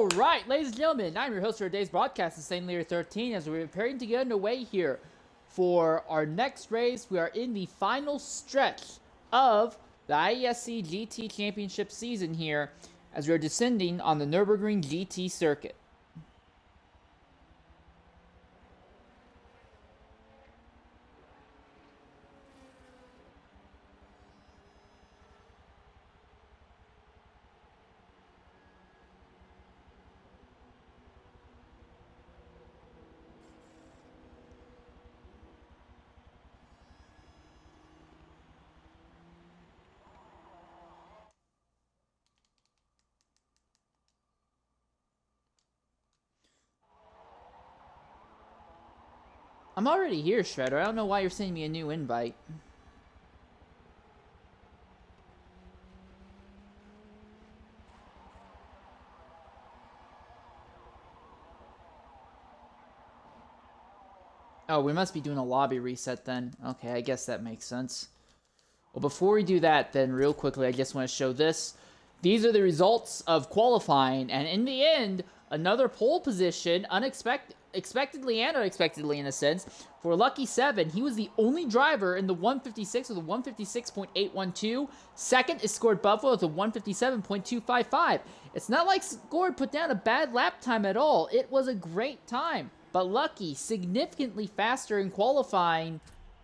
Alright, ladies and gentlemen, I'm your host for today's broadcast, the same Larry13, as we're preparing to get underway here for our next race. We are in the final stretch of the IESC GT Championship season here, as we are descending on the Nurburgring GT circuit. I'm already here, Shredder. I don't know why you're sending me a new invite. Oh, we must be doing a lobby reset then. Okay, I guess that makes sense. Well, before we do that, then, real quickly, I just want to show this. These are the results of qualifying, and in the end, another pole position, expectedly and unexpectedly in a sense, for LuckyVII. He was the only driver in the 156 with a 156.812. Second is Scored Buffalo with a 157.255. It's not like Scored put down a bad lap time at all. It was a great time, but Lucky significantly faster in qualifying.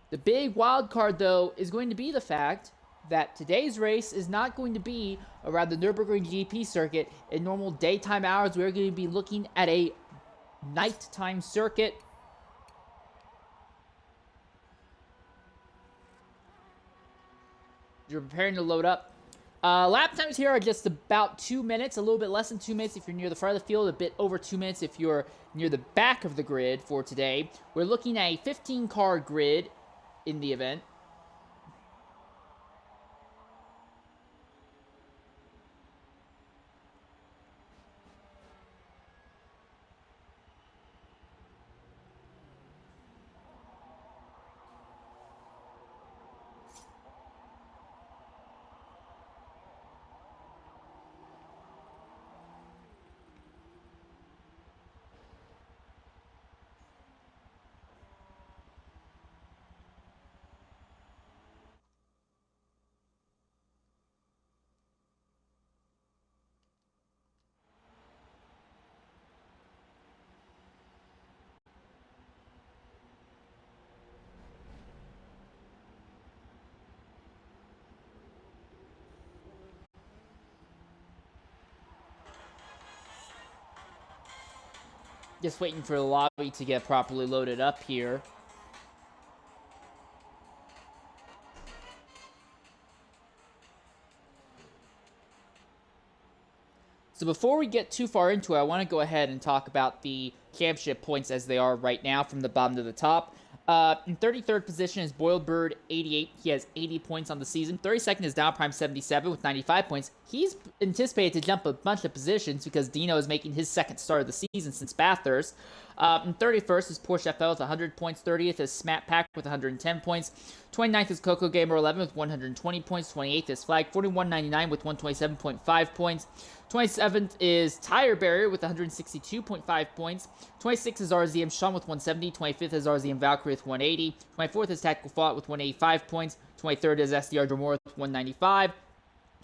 The big wild card, though, is going to be the fact that today's race is not going to be around the Nürburgring GP circuit. In normal daytime hours, we're going to be looking at a nighttime circuit. You're preparing to load up. Lap times here are just about 2 minutes, a little bit less than 2 minutes if you're near the front of the field, a bit over 2 minutes if you're near the back of the grid for today. We're looking at a 15-car grid in the event. Just waiting for the lobby to get properly loaded up here. So before we get too far into it, I want to go ahead and talk about the championship points as they are right now from the bottom to the top. In 33rd position is Boiled Bird, 88. He has 80 points on the season. 32nd is Down Prime, 77 with 95 points. He's anticipated to jump a bunch of positions because Dino is making his second start of the season since Bathurst. In 31st is Porsche FL with 100 points. 30th is Smat Pack with 110 points. 29th is Coco Gamer 11 with 120 points. 28th is Flag 4199 with 127.5 points. 27th is Tire Barrier with 162.5 points. 26th is RZM Sean with 170. 25th is RZM Valkyrie with 180. 24th is Tact1cal Fall0ut with 185 points. 23rd is SDR Dremora with 195.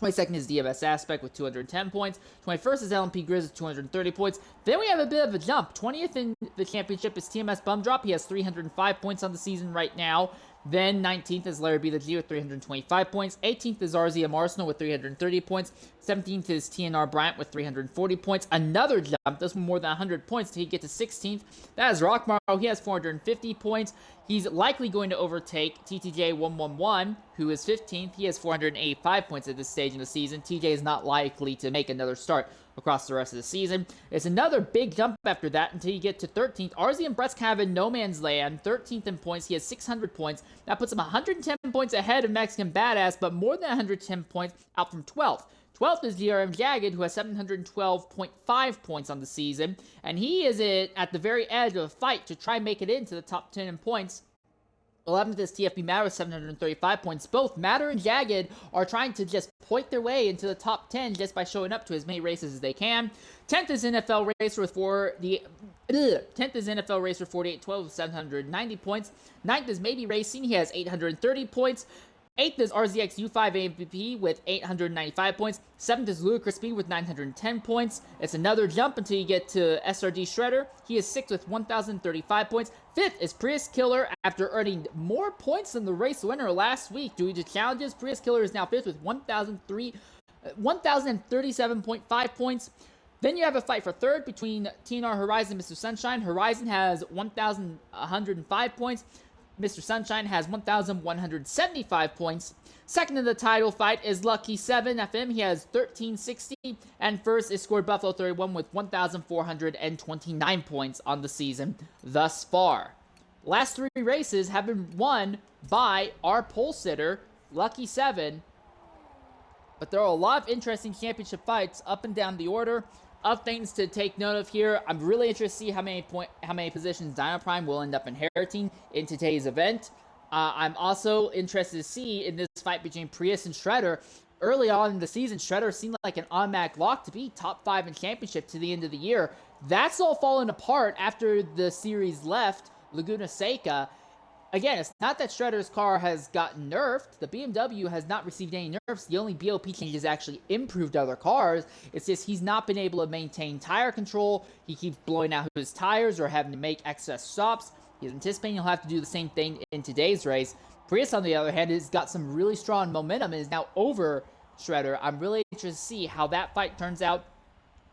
22nd is DMS Aspect with 210 points. 21st is LMP Grizz with 230 points. Then we have a bit of a jump. 20th in the championship is TMS Bumdrop. He has 305 points on the season right now. Then 19th is larrybtheg with 325 points. 18th is RZM Arsenal with 330 points. 17th is TNR Briant with 340 points. Another jump. That's more than 100 points to get to 16th. That is Rockmorrow. He has 450 points. He's likely going to overtake TTJ111, who is 15th. He has 485 points at this stage in the season. TJ is not likely to make another start across the rest of the season. It's another big jump after that until you get to 13th. RZM Brett's kind of in no man's land. 13th in points. He has 600 points. That puts him 110 points ahead of Mexican Badass, but more than 110 points out from 12th. 12th is GRM Jagged, who has 712.5 points on the season, and he is at the very edge of a fight to try and make it into the top 10 in points. 11th is TFB Matter with 735 points. Both Matter and Jagged are trying to just point their way into the top 10 just by showing up to as many races as they can. 10th is NFL Racer with 4812 with 790 points. 9th is MabeyRacing. He has 830 points. 8th is RZX U5AMVP with 895 points. 7th is Lud1cr0us Sp33d with 910 points. It's another jump until you get to SRD Shredder. He is 6th with 1,035 points. 5th is PriusKiller after earning more points than the race winner last week due to challenges. PriusKiller is now 5th with 1,037.5 points. Then you have a fight for 3rd between TNR Horizon and Mr. Sunshine. Horizon has 1,105 points. Mr. Sunshine has 1,175 points. Second in the title fight is LuckyVII FM. He has 1,360. And first is scored Buffalo31 with 1,429 points on the season thus far. Last 3 races have been won by our pole sitter, LuckyVII. But there are a lot of interesting championship fights up and down the order. Of things to take note of here, I'm really interested to see how many positions Dino Prime will end up inheriting in today's event. I'm also interested to see in this fight between Prius and Shredder. Early on in the season, Shredder seemed like an automatic lock to be top 5 in championship to the end of the year. That's all fallen apart after the series left Laguna Again, it's not that Shredder's car has gotten nerfed. The BMW has not received any nerfs. The only BOP changes actually improved other cars. It's just he's not been able to maintain tire control. He keeps blowing out his tires or having to make excess stops. He's anticipating he'll have to do the same thing in today's race. Prius, on the other hand, has got some really strong momentum and is now over Shredder. I'm really interested to see how that fight turns out.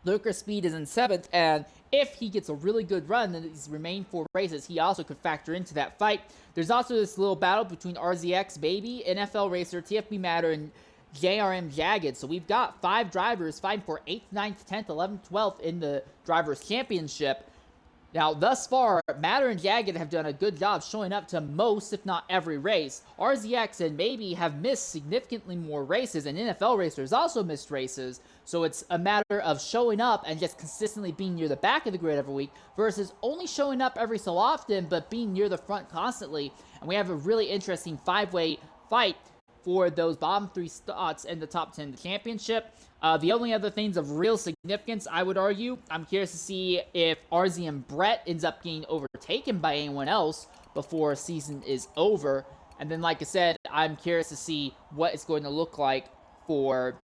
Lud1cr0us Sp33d is in 7th, and if he gets a really good run in these remaining 4 races, he also could factor into that fight. There's also this little battle between RZX Baby, NFL Racer, TFB Matter, and GRM Jagged. So we've got 5 drivers fighting for 8th, 9th, 10th, 11th, 12th in the Drivers' Championship. Now, thus far, Matter and Jagged have done a good job showing up to most, if not every race. RZX and Maybe have missed significantly more races, and NFL Racers also missed races. So it's a matter of showing up and just consistently being near the back of the grid every week versus only showing up every so often but being near the front constantly. And we have a really interesting 5-way fight for those bottom 3 spots in the top 10 of the championship. The only other things of real significance, I would argue, I'm curious to see if RZM Brett ends up getting overtaken by anyone else before season is over. And then, like I said, I'm curious to see what it's going to look like for...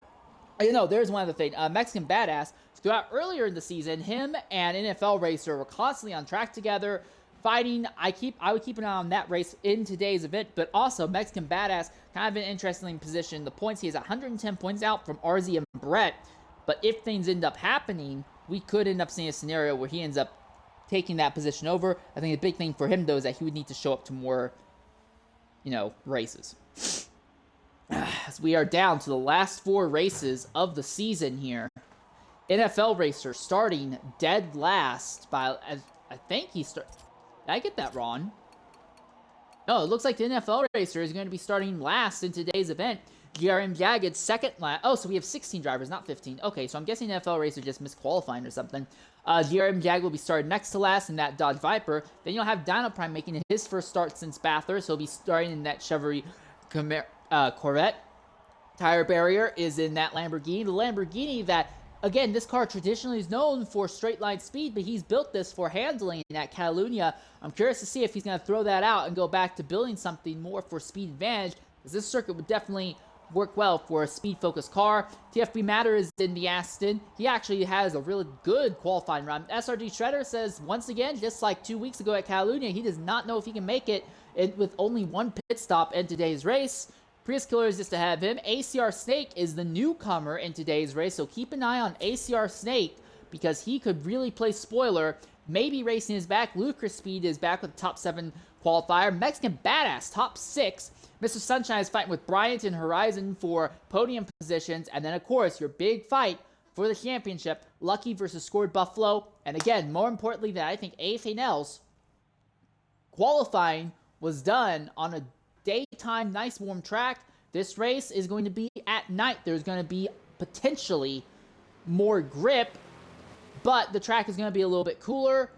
there's one other thing. Mexican Badass, throughout earlier in the season, him and NFL Racer were constantly on track together, fighting. I would keep an eye on that race in today's event, but also Mexican Badass, kind of an interesting position. The points, he has 110 points out from RZM Brett, but if things end up happening, we could end up seeing a scenario where he ends up taking that position over. I think the big thing for him, though, is that he would need to show up to more, races. As we are down to the last 4 races of the season here. NFL Racer starting dead last by, I think he started... Did I get that wrong? No, it looks like the NFL Racer is going to be starting last in today's event. GRM Jagged second last. Oh, so we have 16 drivers, not 15. Okay, so I'm guessing NFL Racer just missed qualifying or something. GRM Jagged will be starting next to last in that Dodge Viper. Then you'll have Dino Prime making his first start since Bathurst. He'll be starting in that Chevrolet Corvette. Tire barrier is in that Lamborghini. The Lamborghini that... Again, this car traditionally is known for straight line speed, but he's built this for handling at Catalunya. I'm curious to see if he's going to throw that out and go back to building something more for speed advantage, because this circuit would definitely work well for a speed-focused car. TFB Matter is in the Aston. He actually has a really good qualifying run. SRD Shredder says, once again, just like 2 weeks ago at Catalunya, he does not know if he can make it with only 1 pit stop in today's race. PriusKiller is just ahead of him. ACR Snake is the newcomer in today's race, so keep an eye on ACR Snake because he could really play spoiler. MabeyRacing is back. Lud1cr0us Sp33d is back with the top 7 qualifier. Mexican Badass, top 6. Mr. Sunshine is fighting with Briant and Horizon for podium positions. And then, of course, your big fight for the championship, Lucky versus Scored Buffalo. And again, more importantly than I think anything else, qualifying was done on a daytime, nice warm track. This race is going to be at night. There's going to be potentially more grip, but the track is going to be a little bit cooler.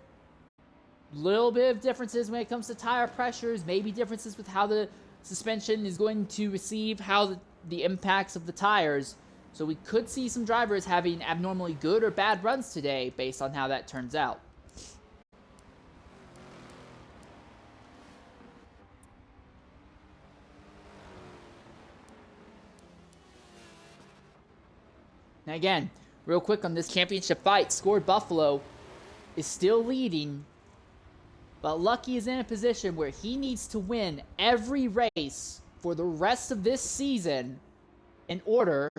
Little bit of differences when it comes to tire pressures, maybe differences with how the suspension is going to receive, how the impacts of the tires. So we could see some drivers having abnormally good or bad runs today based on how that turns out. Now again, real quick on this championship fight, Scored Buffalo is still leading, but Lucky is in a position where he needs to win every race for the rest of this season in order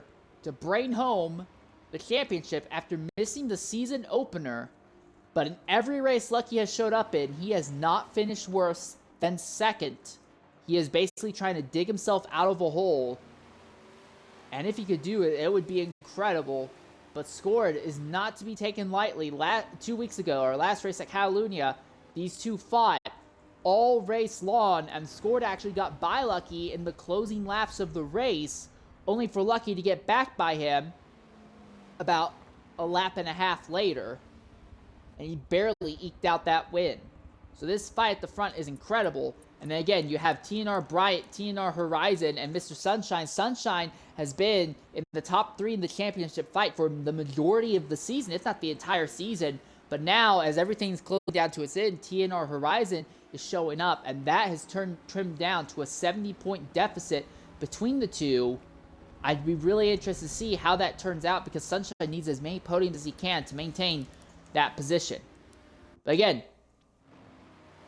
to bring home the championship after missing the season opener. But in every race Lucky has showed up in, he has not finished worse than second. He is basically trying to dig himself out of a hole. And if he could do it, it would be incredible. But Scored is not to be taken lightly. 2 weeks ago, our last race at Catalunya, these two fought all race long, and Scored actually got by Lucky in the closing laps of the race, only for Lucky to get back by him about a lap and a half later, and he barely eked out that win. So this fight at the front is incredible. And then again, you have TNR Briant, TNR Horizon, and Mr. Sunshine. Sunshine has been in the top 3 in the championship fight for the majority of the season, if not the entire season. But now, as everything's closed down to its end, TNR Horizon is showing up, and that has trimmed down to a 70-point deficit between the two. I'd be really interested to see how that turns out, because Sunshine needs as many podiums as he can to maintain that position. But again,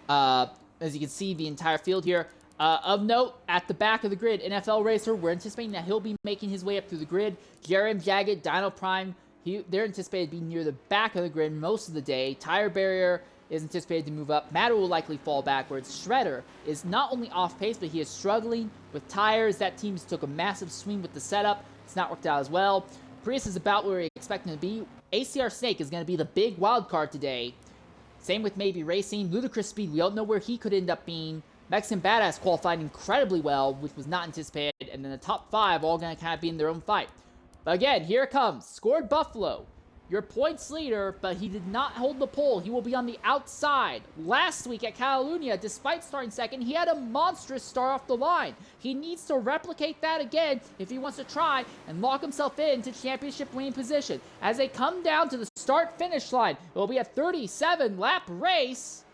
as you can see, the entire field here. Of note, at the back of the grid, NFL Racer, we're anticipating that he'll be making his way up through the grid. GRM Jagged, Dino Prime, they're anticipated to be near the back of the grid most of the day. Tire Barrier is anticipated to move up. Matter will likely fall backwards. Shredder is not only off pace, but he is struggling with tires. That team took a massive swing with the setup. It's not worked out as well. Prius is about where we expect him to be. ACR Snake is going to be the big wild card today. Same with MabeyRacing. Ludicrous Speed, we don't know where he could end up being. Mexican Badass qualified incredibly well, which was not anticipated. And then the top 5 all going to kind of be in their own fight. But again, here it comes. Scored Buffalo, your points leader, but he did not hold the pole. He will be on the outside. Last week at Catalunya, despite starting second, he had a monstrous start off the line. He needs to replicate that again if he wants to try and lock himself into championship winning position. As they come down to the start-finish line, it will be a 37-lap race.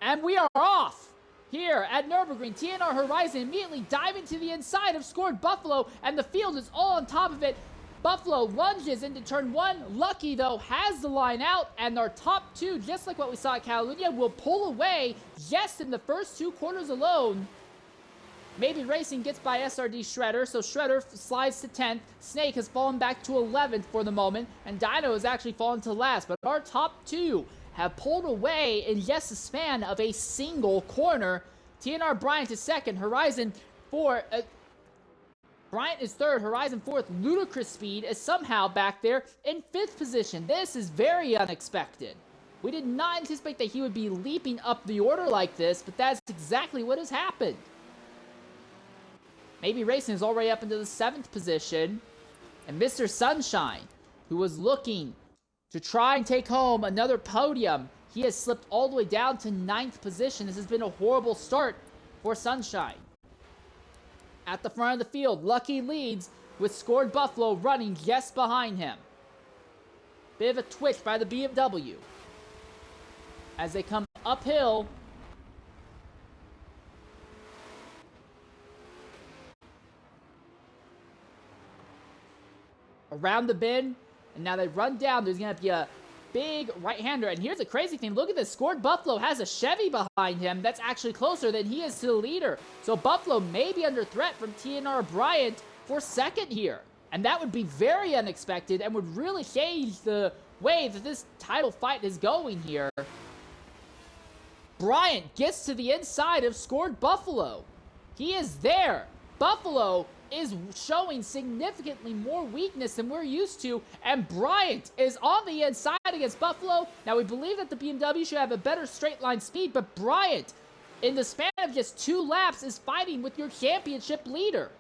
And we are off. Here at Nurburgring, TNR Horizon immediately dive into the inside of Scored Buffalo, and the field is all on top of it. Buffalo lunges into turn 1. Lucky, though, has the line out, and our top 2, just like what we saw at Catalunya, will pull away just in the first 2 quarters alone. MabeyRacing gets by SRD Shredder, so Shredder slides to 10th. Snake has fallen back to 11th for the moment, and Dino has actually fallen to last. But our top 2 have pulled away in just the span of a single corner. TNR Briant is 2nd, Horizon 4th. Briant is 3rd, Horizon 4th. Ludicrous Speed is somehow back there in 5th position. This is very unexpected. We did not anticipate that he would be leaping up the order like this, but that's exactly what has happened. MabeyRacing is already up into the 7th position. And Mr. Sunshine, who was looking to try and take home another podium, he has slipped all the way down to 9th position. This has been a horrible start for Sunshine. At the front of the field, Lucky leads with Scored Buffalo running just behind him. Bit of a twitch by the BMW. As they come uphill, around the bend, and now they run down. There's going to be a big right-hander, and here's the crazy thing. Look at this. Scored Buffalo has a Chevy behind him that's actually closer than he is to the leader. So Buffalo may be under threat from TNR Briant for 2nd here. And that would be very unexpected and would really change the way that this title fight is going here. Briant gets to the inside of Scored Buffalo. He is there. Buffalo is showing significantly more weakness than we're used to, and Briant is on the inside against Buffalo. Now, we believe that the BMW should have a better straight line speed, but Briant, in the span of just 2 laps, is fighting with your championship leader.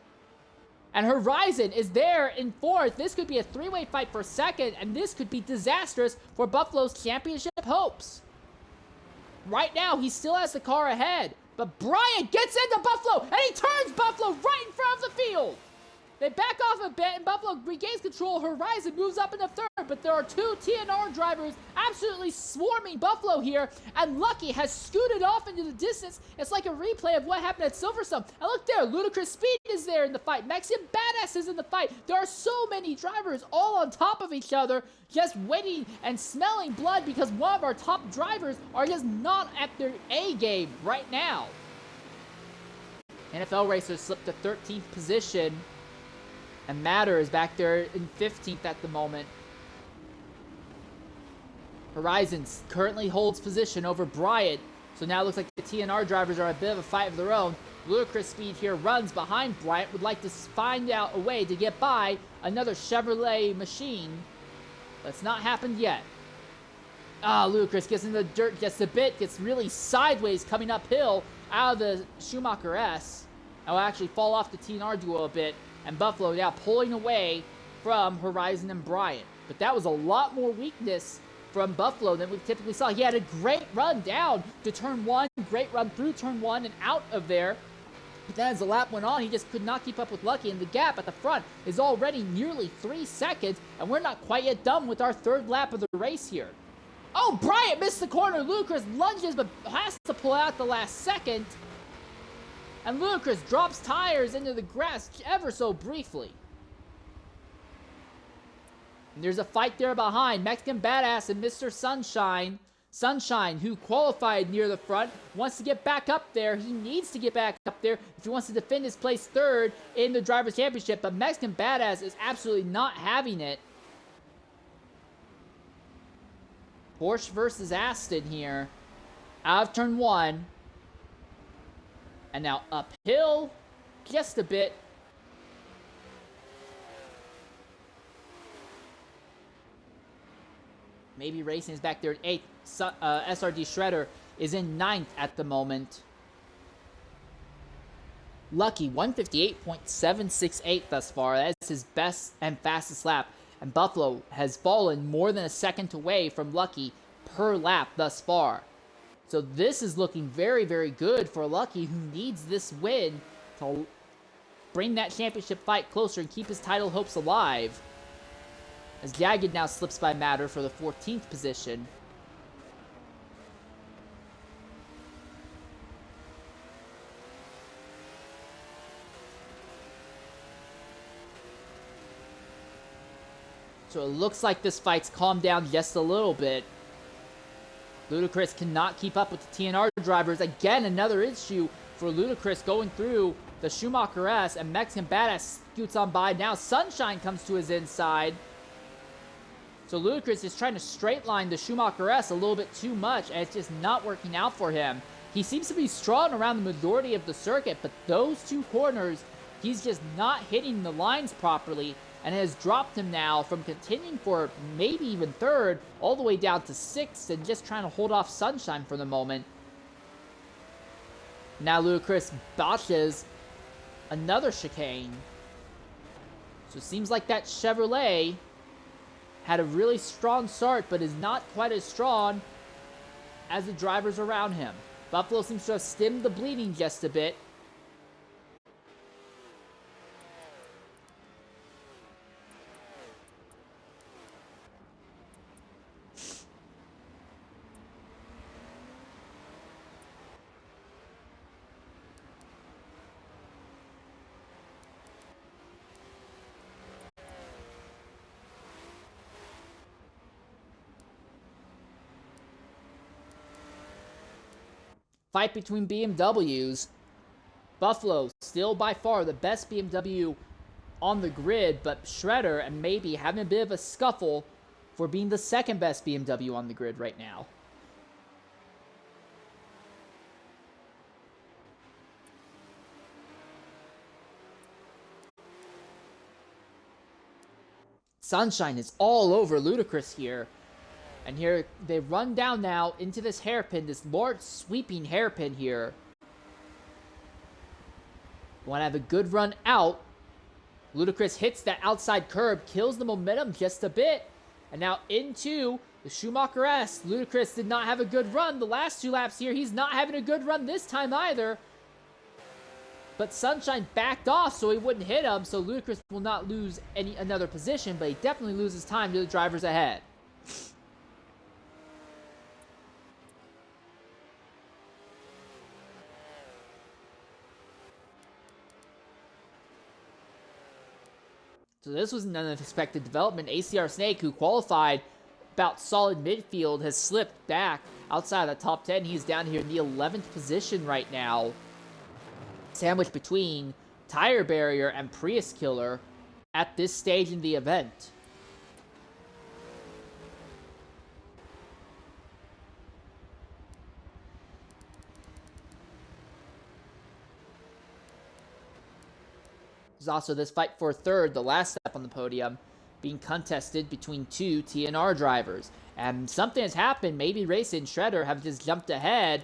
And Horizon is there in 4th. This could be a 3-way fight for 2nd, and this could be disastrous for Buffalo's championship hopes. Right now, he still has the car ahead. But Briant gets into Buffalo, and he turns Buffalo right in front of the field. They back off a bit, and Buffalo regains control. Horizon moves up into third, but there are two TNR drivers absolutely swarming Buffalo here, and Lucky has scooted off into the distance. It's like a replay of what happened at Silverstone. And look there, Ludicrous Speed is there in the fight. Mexican Badass is in the fight. There are so many drivers all on top of each other, just waiting and smelling blood because one of our top drivers are just not at their A game right now. NFL Racers slipped to 13th position. And Matter is back there in 15th at the moment. Horizon currently holds position over Briant. So now it looks like the TNR drivers are a bit of a fight of their own. Ludicrous Speed here runs behind Briant. Would like to find out a way to get by another Chevrolet machine. But it's not happened yet. Ludicrous gets in the dirt just a bit. Gets really sideways coming uphill out of the Schumacher S. And will actually fall off the TNR duo a bit. And Buffalo now pulling away from Horizon and Briant. But that was a lot more weakness from Buffalo than we typically saw. He had a great run down to turn one, great run through turn one and out of there. But then as the lap went on, he just could not keep up with Lucky, and the gap at the front is already nearly 3 seconds, and we're not quite yet done with our third lap of the race here. Oh, Briant missed the corner. Ludicrous lunges, but has to pull out the last second. And Ludicrous drops tires into the grass ever so briefly. And there's a fight there behind. Mexican Badass and Mr. Sunshine. Sunshine, who qualified near the front, wants to get back up there. He needs to get back up there if he wants to defend his place third in the Drivers' Championship. But Mexican Badass is absolutely not having it. Porsche versus Aston here. Out of turn one. And now uphill, just a bit. MabeyRacing is back there at 8th. SRD Shredder is in 9th at the moment. Lucky, 158.768 thus far. That's his best and fastest lap. And Buffalo has fallen more than a second away from Lucky per lap thus far. So this is looking very, very good for Lucky, who needs this win to bring that championship fight closer and keep his title hopes alive. As Jagged now slips by Matter for the 14th position. So it looks like this fight's calmed down just a little bit. Ludicrous cannot keep up with the TNR drivers. Again, another issue for Ludicrous going through the Schumacher S, and Mexican Badass scoots on by. Now Sunshine comes to his inside. So Ludicrous is trying to straight line the Schumacher S a little bit too much, and it's just not working out for him. He seems to be strong around the majority of the circuit, but those two corners, he's just not hitting the lines properly, and has dropped him now from continuing for maybe even third all the way down to 6th and just trying to hold off Sunshine for the moment. Now Ludicrous botches another chicane. So it seems like that Chevrolet had a really strong start, but is not quite as strong as the drivers around him. Buffalo seems to have stemmed the bleeding just a bit. Fight between BMWs. Buffalo still by far the best BMW on the grid, but Shredder and Mabey having a bit of a scuffle for being the second best BMW on the grid right now. Sunshine is all over Ludicrous here. And here they run down now into this hairpin, this large sweeping hairpin here. Want to have a good run out. Ludicrous hits that outside curb, kills the momentum just a bit. And now into The Schumacher-esque. Lud1cr0us did not have a good run the last 2 laps here. He's not having a good run this time either. But Sunshine backed off so he wouldn't hit him, so Lud1cr0us will not lose another position, but he definitely loses time to the drivers ahead. So this was an unexpected development. ACR Snake, who qualified about solid midfield, has slipped back outside of the top 10. He's down here in the 11th position right now, sandwiched between Tire Barrier and Prius Killer at this stage in the event. There's also this fight for third, the last step on the podium, being contested between 2 TNR drivers. And something has happened. MabeyRacing and Shredder have just jumped ahead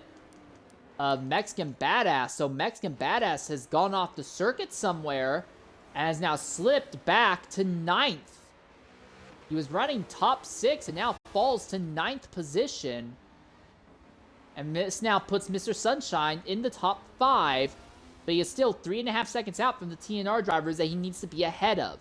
of Mexican Badass. So Mexican Badass has gone off the circuit somewhere and has now slipped back to 9th. He was running top 6 and now falls to 9th position. And this now puts Mr. Sunshine in the top 5. But he is still 3.5 seconds out from the TNR drivers that he needs to be ahead of.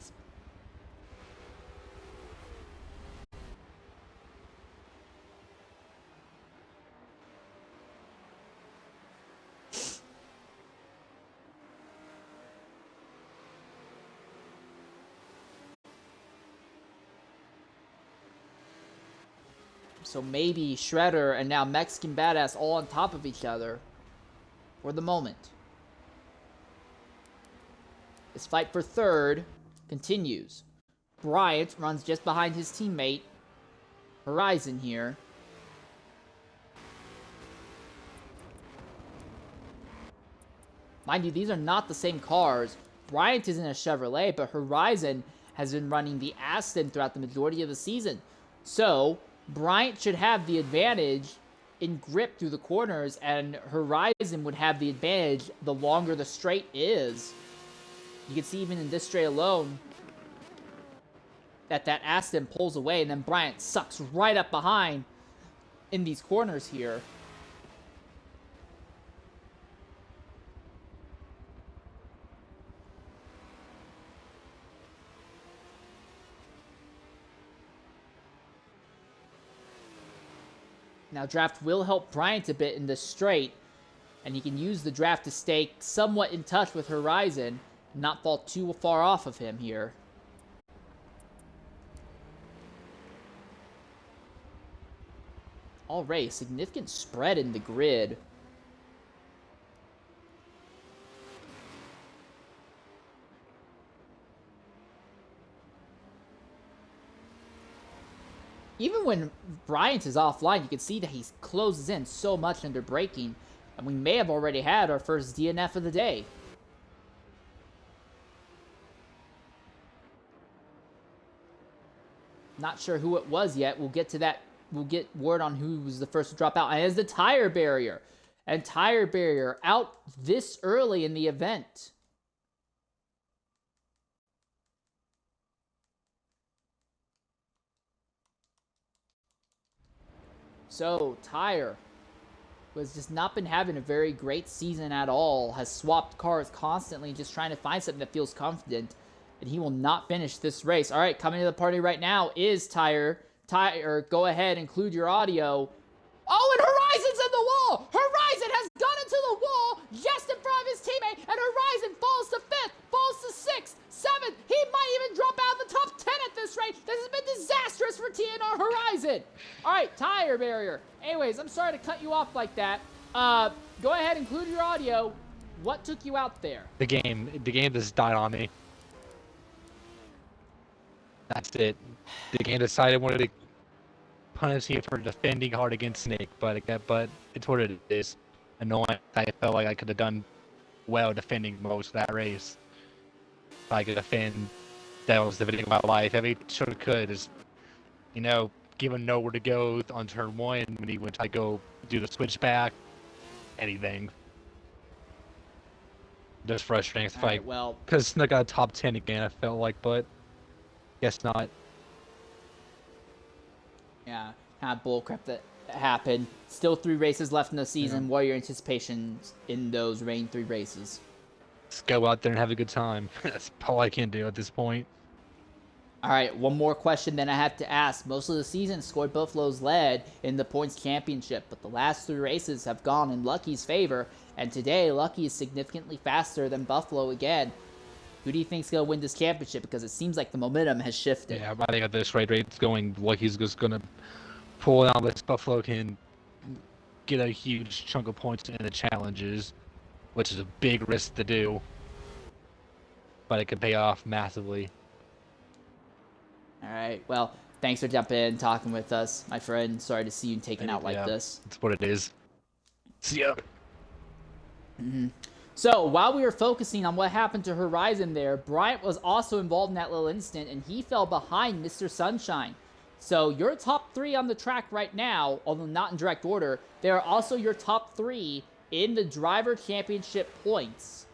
So maybe Shredder and now Mexican Badass all on top of each other for the moment. This fight for third continues. Briant runs just behind his teammate, Horizon here. Mind you, these are not the same cars. Briant is in a Chevrolet, but Horizon has been running the Aston throughout the majority of the season. So, Briant should have the advantage in grip through the corners, and Horizon would have the advantage the longer the straight is. You can see even in this straight alone that Aston pulls away, and then Briant sucks right up behind in these corners here. Now draft will help Briant a bit in this straight, and he can use the draft to stay somewhat in touch with Horizon, not fall too far off of him here. Already, significant spread in the grid. Even when Briant is offline, you can see that he closes in so much under braking, and we may have already had our first DNF of the day. Not sure who it was yet. We'll get to that. We'll get word on who was the first to drop out. And it's the Tire Barrier. And Tire Barrier out this early in the event. So, Tire, who has just not been having a very great season at all, has swapped cars constantly, just trying to find something that feels confident. And he will not finish this race. All right, coming to the party right now is Tire. Tire, go ahead, include your audio. Oh, and Horizon's in the wall! Horizon has gone into the wall just in front of his teammate, and Horizon falls to 5th, falls to 6th, 7th. He might even drop out of the top 10 at this rate. This has been disastrous for TNR Horizon. All right, Tire Barrier. Anyways, I'm sorry to cut you off like that. Go ahead, include your audio. What took you out there? The game just died on me. That's it. The game decided it wanted to punish me for defending hard against Snake, but it's what it is. Annoying. I felt like I could have done well defending most of that race. If I could defend, that was the video of my life. Every sort of could is, give him nowhere to go on turn 1 when he went to go do the switchback. Anything. Just frustrating to fight. Right, well, because Snake got a top 10 again, I felt like, but guess not. Yeah. kind of bullcrap that happened. Still 3 races left in the season. Yeah. What are your anticipations in those remaining 3 races? Just go out there and have a good time. That's all I can do at this point. All right, one more question then I have to ask. Most of the season, Scored Buffalo's led in the points championship, but the last 3 races have gone in Lucky's favor, and today Lucky is significantly faster than Buffalo again. Who do you think's going to win this championship? Because it seems like the momentum has shifted. Yeah, I think at this rate it's going, Lucky's just going to pull out this. Buffalo can get a huge chunk of points in the challenges, which is a big risk to do, but it could pay off massively. All right, well, thanks for jumping in and talking with us, my friend. Sorry to see you taken out like this. That's what it is. See ya. So, while we were focusing on what happened to Horizon there, Briant was also involved in that little incident, and he fell behind Mr. Sunshine. So, your top 3 on the track right now, although not in direct order, they are also your top 3 in the Driver Championship points.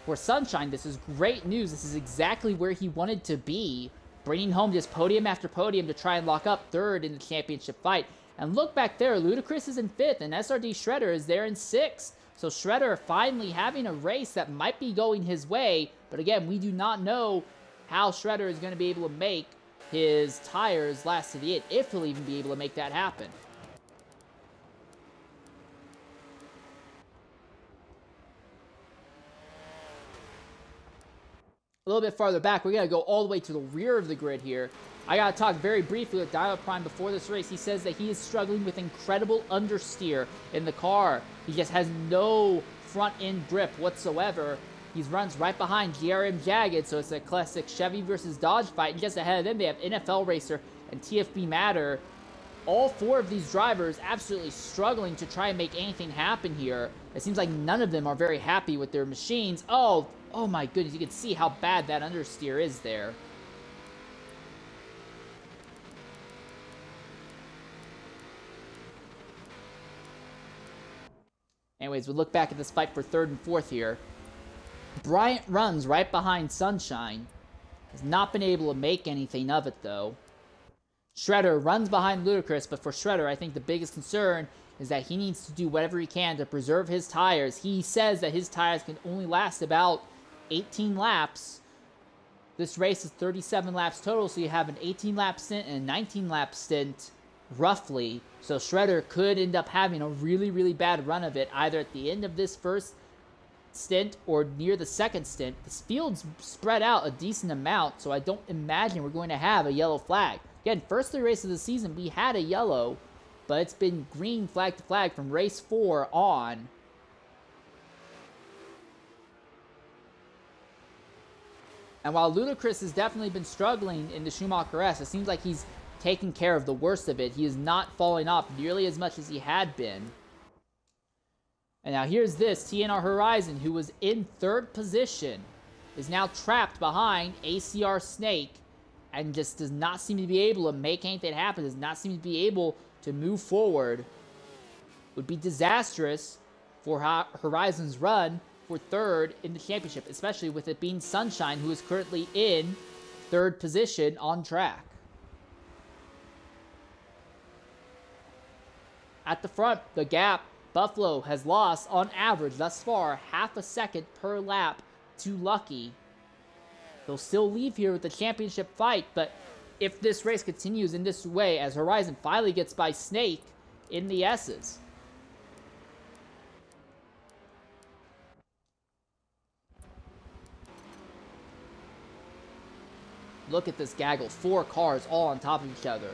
For Sunshine, this is great news. This is exactly where he wanted to be, bringing home just podium after podium to try and lock up 3rd in the championship fight. And look back there, Lud1cr0us is in 5th, and SRD Shredder is there in 6th. So Shredder finally having a race that might be going his way, but again, we do not know how Shredder is going to be able to make his tires last to the end, if he'll even be able to make that happen. A little bit farther back, we're going to go all the way to the rear of the grid here. I got to talk very briefly with Dino Prime before this race. He says that he is struggling with incredible understeer in the car. He just has no front-end grip whatsoever. He runs right behind GRM Jagged, so it's a classic Chevy versus Dodge fight. And just ahead of them, they have NFL Racer and TFB Matter. All 4 of these drivers absolutely struggling to try and make anything happen here. It seems like none of them are very happy with their machines. Oh my goodness, you can see how bad that understeer is there. Anyways, we look back at this fight for 3rd and 4th here. Briant runs right behind Sunshine. Has not been able to make anything of it, though. Shredder runs behind Lud1cr0us, but for Shredder, I think the biggest concern is that he needs to do whatever he can to preserve his tires. He says that his tires can only last about 18 laps. This race is 37 laps total, so you have an 18-lap stint and a 19-lap stint, roughly. So Shredder could end up having a really, really bad run of it, either at the end of this first stint or near the second stint. This field's spread out a decent amount, so I don't imagine we're going to have a yellow flag. Again, first 3 races of the season, we had a yellow, but it's been green flag to flag from race 4 on. And while Lud1cr0us has definitely been struggling in the Schumacher S, it seems like he's taking care of the worst of it. He is not falling off nearly as much as he had been. And now here's this, TNR Horizon, who was in 3rd position, is now trapped behind ACR Snake and just does not seem to be able to make anything happen, does not seem to be able to move forward. Would be disastrous for Horizon's run for 3rd in the championship, especially with it being Sunshine, who is currently in 3rd position on track. At the front, the gap, Buffalo has lost, on average, thus far, half a second per lap to Lucky. They'll still leave here with the championship fight, but if this race continues in this way, as Horizon finally gets by Snake in the S's. Look at this gaggle, 4 cars all on top of each other.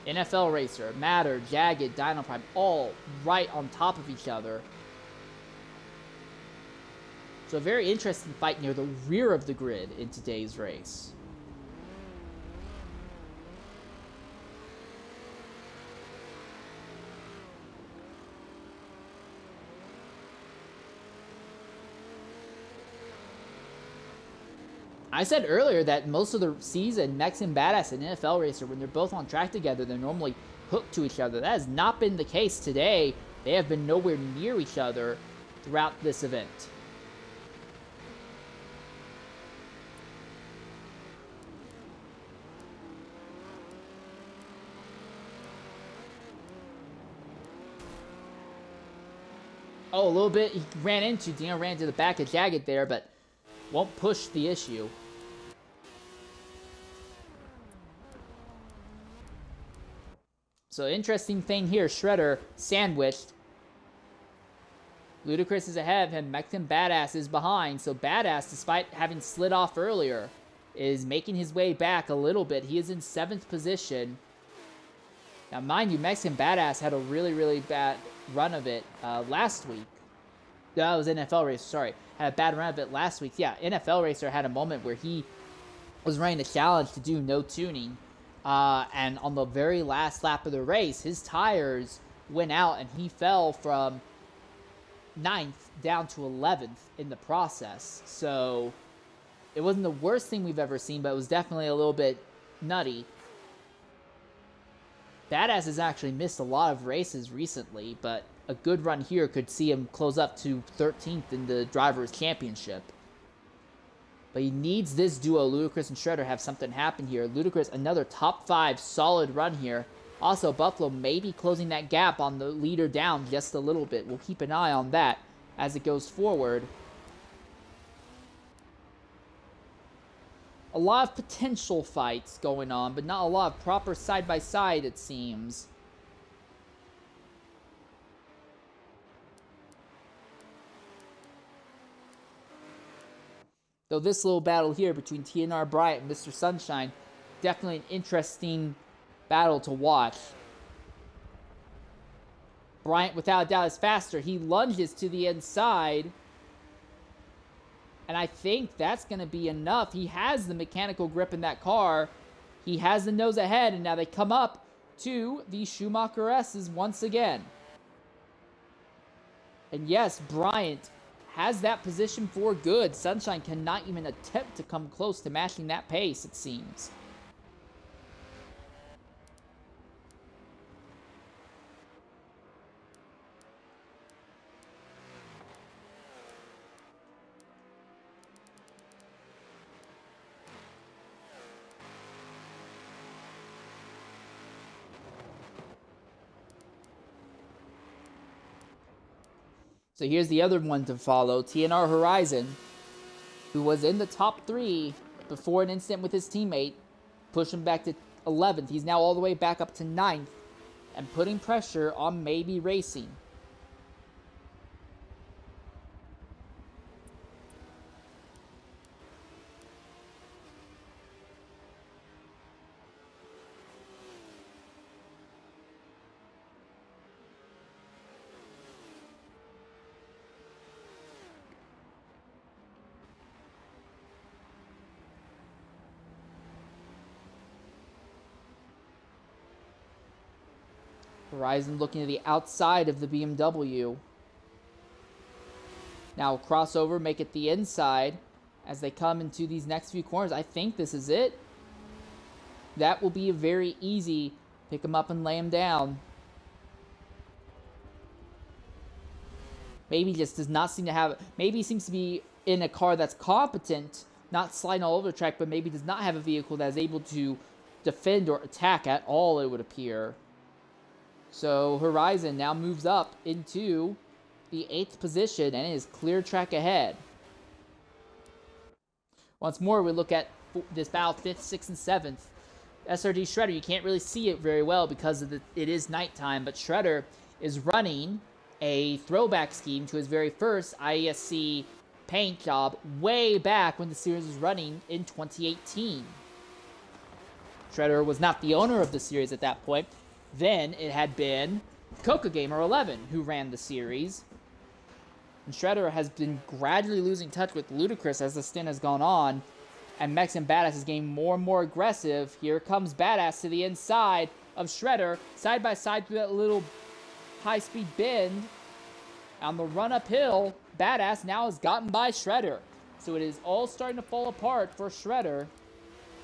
NFL Racer, Matter, Jagged, Dino Prime, all right on top of each other. So a very interesting fight near the rear of the grid in today's race. I said earlier that most of the season, Mexican Badass and NFL Racer, when they're both on track together, they're normally hooked to each other. That has not been the case today. They have been nowhere near each other throughout this event. Oh, a little bit. He ran into the back of Jagged there, but won't push the issue. So interesting thing here, Shredder sandwiched. Lud1cr0us is ahead of him. Mexican Badass is behind. So Badass, despite having slid off earlier, is making his way back a little bit. He is in 7th position. Now, mind you, Mexican Badass had a really, really bad run of it last week. That was NFL Racer, sorry. Had a bad run of it last week. Yeah, NFL Racer had a moment where he was running a challenge to do no tuning. And on the very last lap of the race, his tires went out and he fell from 9th down to 11th in the process. So it wasn't the worst thing we've ever seen, but it was definitely a little bit nutty. Badass has actually missed a lot of races recently, but a good run here could see him close up to 13th in the Drivers' Championship. But he needs this duo, Lud1cr0us and Shredder, have something happen here. Lud1cr0us, another top 5 solid run here. Also, Buffalo may be closing that gap on the leader down just a little bit. We'll keep an eye on that as it goes forward. A lot of potential fights going on, but not a lot of proper side-by-side, it seems. Though this little battle here between TNR Briant and Mr. Sunshine, definitely an interesting battle to watch. Briant, without a doubt, is faster. He lunges to the inside. And I think that's going to be enough. He has the mechanical grip in that car. He has the nose ahead, and now they come up to the Schumacher-S's once again. And yes, Briant has that position for good. Sunshine cannot even attempt to come close to matching that pace, it seems. So here's the other one to follow, TNR Horizon, who was in the top 3 before an incident with his teammate, pushed him back to 11th. He's now all the way back up to 9th and putting pressure on MabeyRacing. Horizon looking to the outside of the BMW. Now crossover, make it the inside as they come into these next few corners. I think this is it. That will be a very easy pick him up and lay him down. Maybe just does not seem to have... Maybe seems to be in a car that's competent, not sliding all over the track, but maybe does not have a vehicle that is able to defend or attack at all, it would appear. So Horizon now moves up into the 8th position and is clear track ahead. Once more, we look at this battle 5th, 6th, and 7th. SRD Shredder, you can't really see it very well because of it is nighttime, but Shredder is running a throwback scheme to his very first IESC paint job way back when the series was running in 2018. Shredder was not the owner of the series at that point. Then it had been CocaGamer11 who ran the series. And Shredder has been gradually losing touch with Lud1cr0us as the stint has gone on. And Mexican Badass is getting more and more aggressive. Here comes Badass to the inside of Shredder. Side by side through that little high-speed bend. On the run uphill, Badass now has gotten by Shredder. So it is all starting to fall apart for Shredder.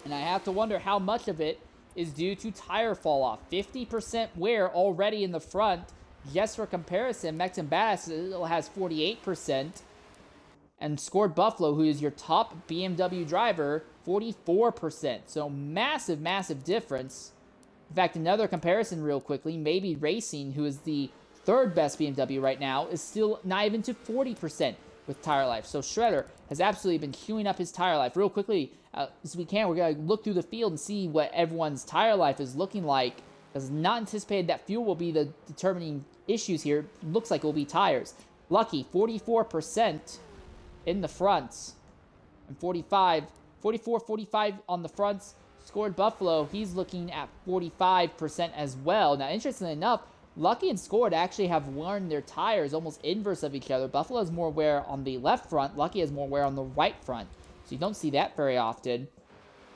And I have to wonder how much of it is due to tire fall off. 50% wear already in the front. Just for comparison, Mexican Badass has 48%. And Scored Buffalo, who is your top BMW driver, 44%. So massive, massive difference. In fact, another comparison real quickly. MabeyRacing, who is the third best BMW right now is still not even to 40% with tire life. So Shredder has absolutely been queuing up his tire life. Real quickly, as we can, we're going to look through the field and see what everyone's tire life is looking like. Because not anticipated that fuel will be the determining issues here. Looks like it will be tires. Lucky, 44% in the fronts. And 44, 45 on the fronts. Scored Buffalo, he's looking at 45% as well. Now, interestingly enough, Lucky and Scored actually have worn their tires almost inverse of each other. Buffalo has more wear on the left front. Lucky has more wear on the right front. So you don't see that very often.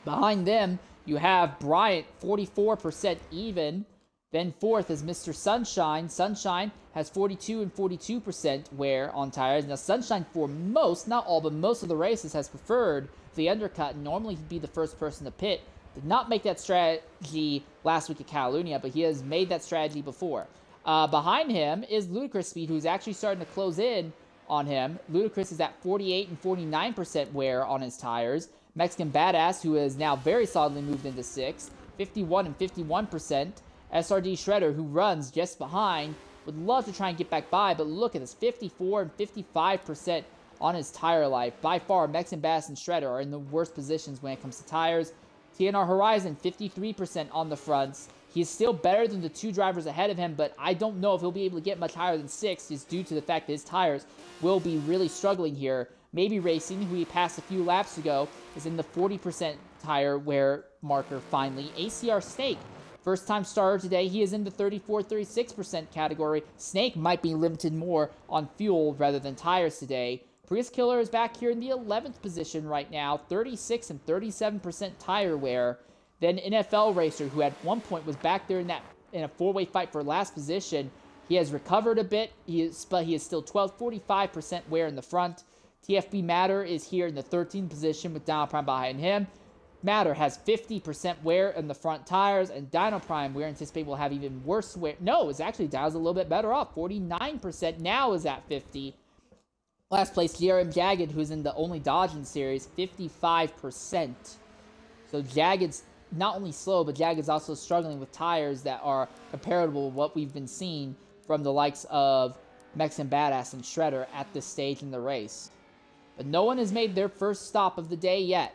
Behind them, you have Briant, 44% even. Then fourth is Mr. Sunshine. Sunshine has 42 and 42% wear on tires. Now, Sunshine for most, not all, but most of the races has preferred the undercut. Normally, he'd be the first person to pit. Did not make that strategy last week at Catalunya, but he has made that strategy before. Behind him is Ludicrous Speed, who's actually starting to close in on him. Ludicrous is at 48 and 49% wear on his tires. Mexican Badass, who is now very solidly moved into 6th, 51 and 51%. SRD Shredder, who runs just behind, would love to try and get back by, but look at this, 54 and 55% on his tire life. By far, Mexican Badass and Shredder are in the worst positions when it comes to tires. TNR Horizon, 53% on the fronts. He's still better than the two drivers ahead of him, but I don't know if he'll be able to get much higher than 6th, just due to the fact that his tires will be really struggling here. MabeyRacing, who he passed a few laps ago, is in the 40% tire wear marker finally. ACR Snake, first time starter today, he is in the 34-36% category. Snake might be limited more on fuel rather than tires today. Prius Killer is back here in the 11th position right now, 36 and 37% tire wear. Then NFL Racer, who at one point was back there in a four-way fight for last position, he has recovered a bit, but he is still 45% wear in the front. TFB Matter is here in the 13th position with Dino Prime behind him. Matter has 50% wear in the front tires, and Dino Prime, we anticipate, will have even worse wear. No, it's actually Dino's a little bit better off. 49% now is at 50. Last place, GRM Jagged, who's in the only Dodge in series, 55%. So Jagged's not only slow, but Jagged's also struggling with tires that are comparable to what we've been seeing from the likes of Mexican Badass and Shredder at this stage in the race. But no one has made their first stop of the day yet.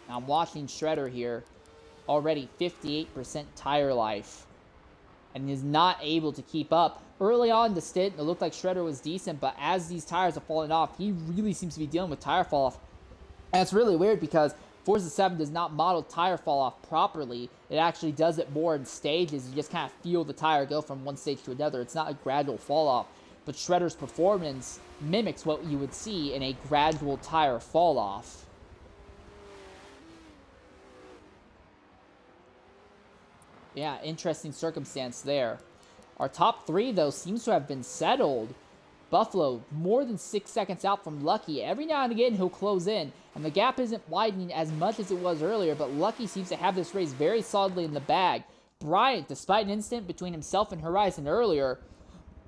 Now I'm watching Shredder here. Already 58% tire life. And is not able to keep up. Early on in the stint, it looked like Shredder was decent, but as these tires are falling off, he really seems to be dealing with tire fall off. And it's really weird because Forza 7 does not model tire fall off properly. It actually does it more in stages. You just kind of feel the tire go from one stage to another. It's not a gradual fall off. But Shredder's performance mimics what you would see in a gradual tire fall off. Yeah, interesting circumstance there. Our top three, though, seems to have been settled. Buffalo, more than 6 seconds out from Lucky. Every now and again, he'll close in, and the gap isn't widening as much as it was earlier, but Lucky seems to have this race very solidly in the bag. Briant, despite an incident between himself and Horizon earlier,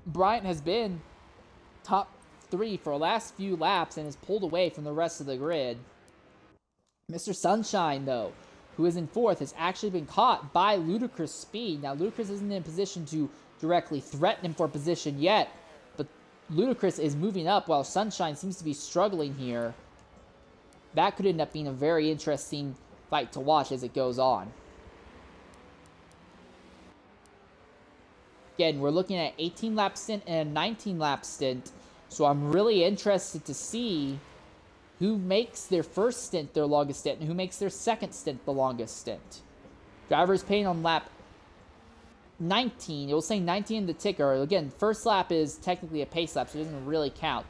Briant has been top three for the last few laps and has pulled away from the rest of the grid. Mr. Sunshine, though, who is in fourth, has actually been caught by Ludicrous Speed. Now, Ludicrous isn't in a position to directly threaten him for position yet, but Ludicrous is moving up while Sunshine seems to be struggling here. That could end up being a very interesting fight to watch as it goes on. Again, we're looking at 18-lap stint and a 19-lap stint, so I'm really interested to see who makes their first stint their longest stint and who makes their second stint the longest stint. Drivers paying on lap 19. It will say 19 in the ticker. Again, first lap is technically a pace lap, so it doesn't really count.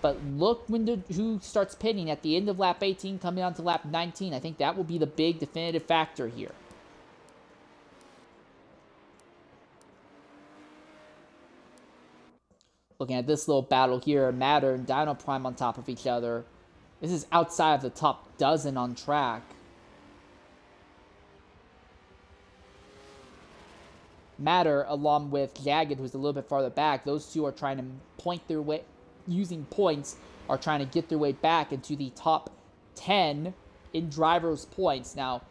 But look who starts pitting at the end of lap 18 coming on to lap 19. I think that will be the big definitive factor here. Looking at this little battle here, Matter and Dino Prime on top of each other. This is outside of the top dozen on track. Matter, along with Jagged, who's a little bit farther back, those two are trying to point their way, using points, are trying to get their way back into the top 10 in drivers' points. Now,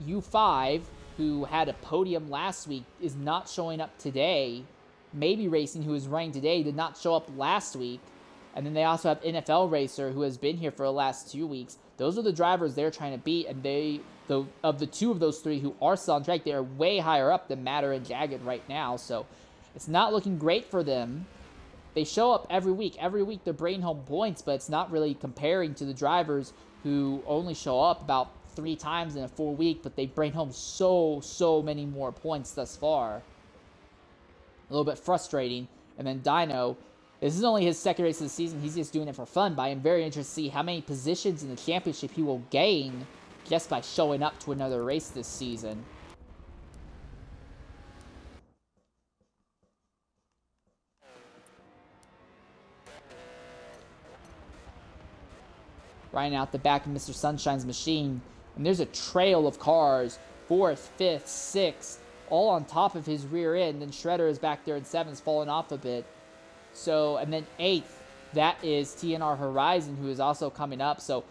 U5, who had a podium last week, is not showing up today. MabeyRacing, who is running today, did not show up last week. And then they also have NFL Racer, who has been here for the last 2 weeks. Those are the drivers they're trying to beat, and of the two of those three who are still on track, they are way higher up than Matter and Jagged right now. So it's not looking great for them. They show up every week. Every week they're bringing home points, but it's not really comparing to the drivers who only show up about 3 times in a full week, but they bring home so many more points thus far. A little bit frustrating. And then Dino, this is only his second race of the season. He's just doing it for fun, but I am very interested to see how many positions in the championship he will gain just by showing up to another race this season. Right out the back of Mr. Sunshine's machine, and there's a trail of cars, 4th, 5th, 6th, all on top of his rear end, and Shredder is back there in 7th, falling off a bit. So, and then 8th, that is TNR Horizon, who is also coming up. So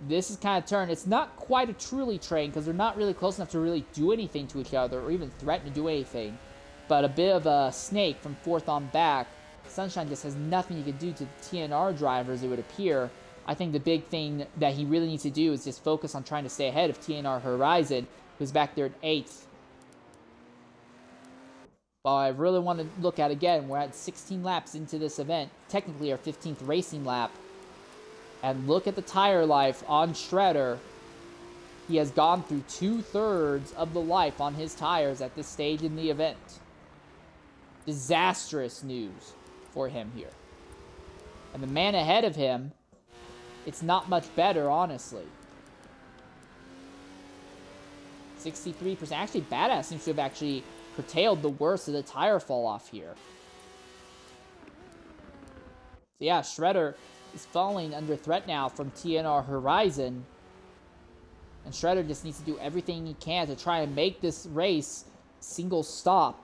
this is kind of turned. It's not quite a truly train because they're not really close enough to really do anything to each other or even threaten to do anything. But a bit of a snake from 4th on back. Sunshine just has nothing he can do to the TNR drivers, it would appear. I think the big thing that he really needs to do is just focus on trying to stay ahead of TNR Horizon, who's back there at 8th. Well, I really want to look at again, we're at 16 laps into this event, technically our 15th racing lap. And look at the tire life on Shredder. He has gone through 2/3 of the life on his tires at this stage in the event. Disastrous news for him here. And the man ahead of him, it's not much better, honestly. 63%. Actually, Badass seems to have actually curtailed the worst of the tire fall off here. So yeah, Shredder is falling under threat now from TNR Horizon. And Shredder just needs to do everything he can to try and make this race single stop.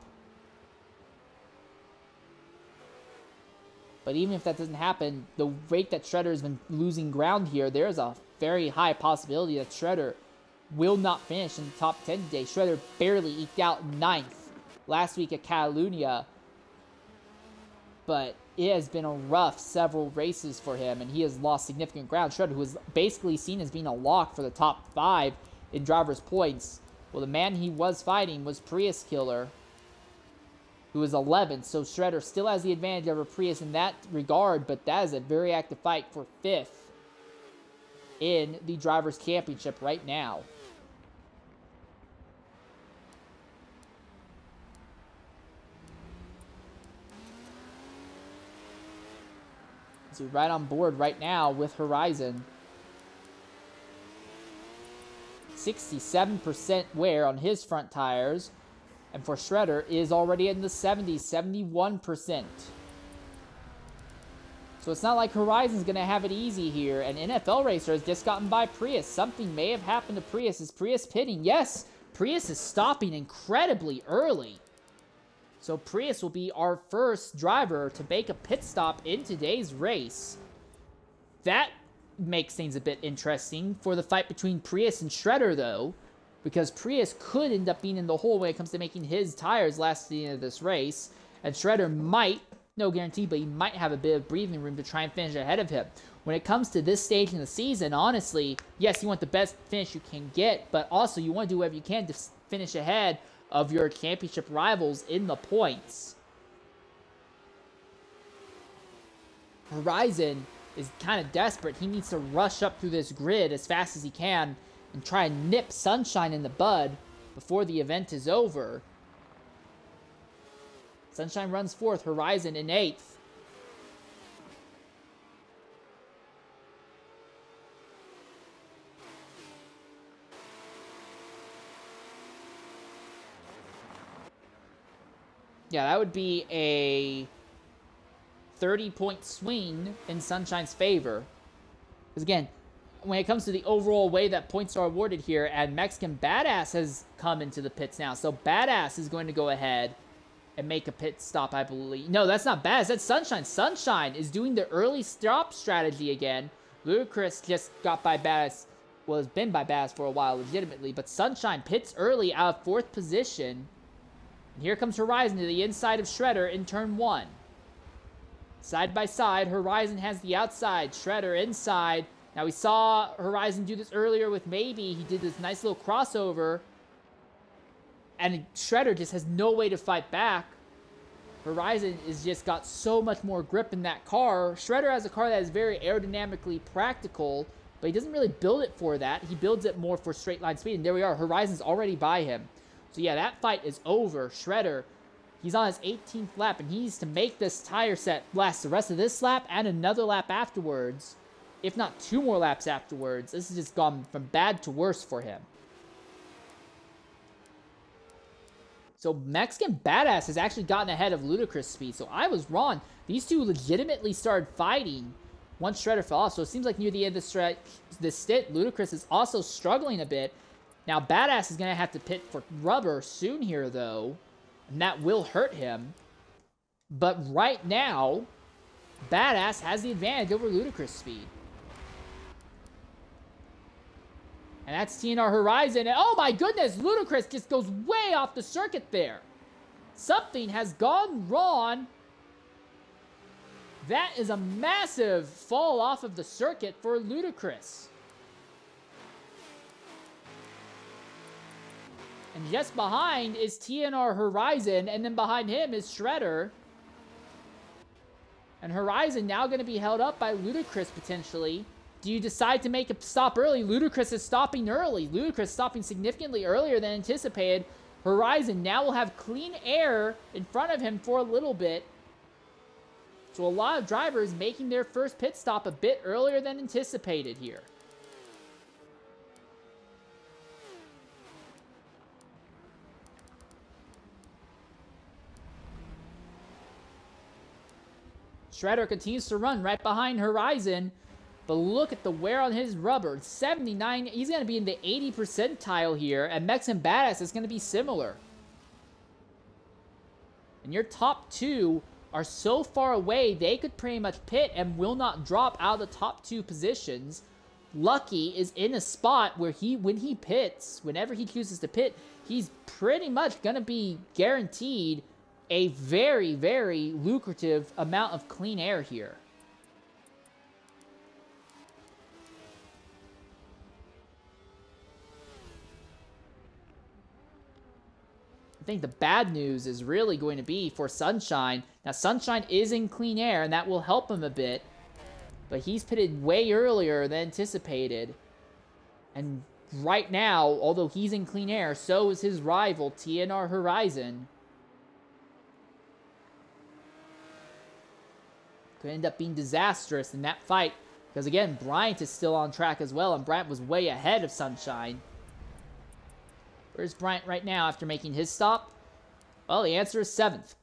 But even if that doesn't happen, the rate that Shredder has been losing ground here, there's a very high possibility that Shredder will not finish in the top 10 today. Shredder barely eked out 9th last week at Catalunya. But it has been a rough several races for him, and he has lost significant ground. Shredder, who was basically seen as being a lock for the top 5 in drivers' points. Well, the man he was fighting was Prius Killer, who is 11th. So Shredder still has the advantage over Prius in that regard, but that is a very active fight for 5th in the Drivers' Championship right now. So right on board right now with Horizon. 67% wear on his front tires. And for Shredder is already in the 70s, 71%. So it's not like Horizon's going to have it easy here. And NFL Racer has just gotten by Prius. Something may have happened to Prius. Is Prius pitting? Yes, Prius is stopping incredibly early. So Prius will be our first driver to make a pit stop in today's race. That makes things a bit interesting for the fight between Prius and Shredder, though. Because Prius could end up being in the hole when it comes to making his tires last to the end of this race. And Shredder might, no guarantee, but he might have a bit of breathing room to try and finish ahead of him. When it comes to this stage in the season, honestly, yes, you want the best finish you can get, but also you want to do whatever you can to finish ahead of your championship rivals in the points. Horizon is kind of desperate. He needs to rush up through this grid as fast as he can and try and nip Sunshine in the bud before the event is over. Sunshine runs 4th, Horizon in 8th. Yeah, that would be a 30-point swing in Sunshine's favor. Because again, when it comes to the overall way that points are awarded here, and Mexican Badass has come into the pits now. So Badass is going to go ahead and make a pit stop, I believe. No, that's not Badass. That's Sunshine. Sunshine is doing the early stop strategy again. Lud1cr0us just got by Badass well, it's been by Badass for a while, legitimately, but Sunshine pits early out of 4th position. And here comes Horizon to the inside of Shredder in turn 1. Side by side, Horizon has the outside, Shredder inside. Now, we saw Horizon do this earlier with Mabey. He did this nice little crossover. And Shredder just has no way to fight back. Horizon has just got so much more grip in that car. Shredder has a car that is very aerodynamically practical, but he doesn't really build it for that. He builds it more for straight line speed. And there we are. Horizon's already by him. So yeah, that fight is over. Shredder, he's on his 18th lap, and he needs to make this tire set last the rest of this lap and another lap afterwards. If not 2 more laps afterwards. This has just gone from bad to worse for him. So Mexican Badass has actually gotten ahead of Lud1cr0us speed. So I was wrong. These two legitimately started fighting once Shredder fell off. So it seems like near the end of the stint, Lud1cr0us is also struggling a bit. Now Badass is going to have to pit for rubber soon here, though. And that will hurt him. But right now, Badass has the advantage over Lud1cr0us speed. And that's TNR Horizon. And oh my goodness, Lud1cr0us just goes way off the circuit there. Something has gone wrong. That is a massive fall off of the circuit for Lud1cr0us. And just behind is TNR Horizon, and then behind him is Shredder. And Horizon now going to be held up by Lud1cr0us potentially. Do you decide to make a stop early? Lud1cr0us is stopping early. Lud1cr0us stopping significantly earlier than anticipated. Horizon now will have clean air in front of him for a little bit. So a lot of drivers making their first pit stop a bit earlier than anticipated here. Shredder continues to run right behind Horizon. But look at the wear on his rubber. 79. He's going to be in the 80 percentile here. And Mexican Badass is going to be similar. And your top 2 are so far away, they could pretty much pit and will not drop out of the top 2 positions. Lucky is in a spot where when he pits, whenever he chooses to pit, he's pretty much going to be guaranteed a very, very lucrative amount of clean air here. I think the bad news is really going to be for Sunshine. Now, Sunshine is in clean air, and that will help him a bit. But he's pitted way earlier than anticipated. And right now, although he's in clean air, so is his rival, TNR Horizon. Could end up being disastrous in that fight. Because again, Briant is still on track as well, and Briant was way ahead of Sunshine. Where's Briant right now after making his stop? Well, the answer is 7th.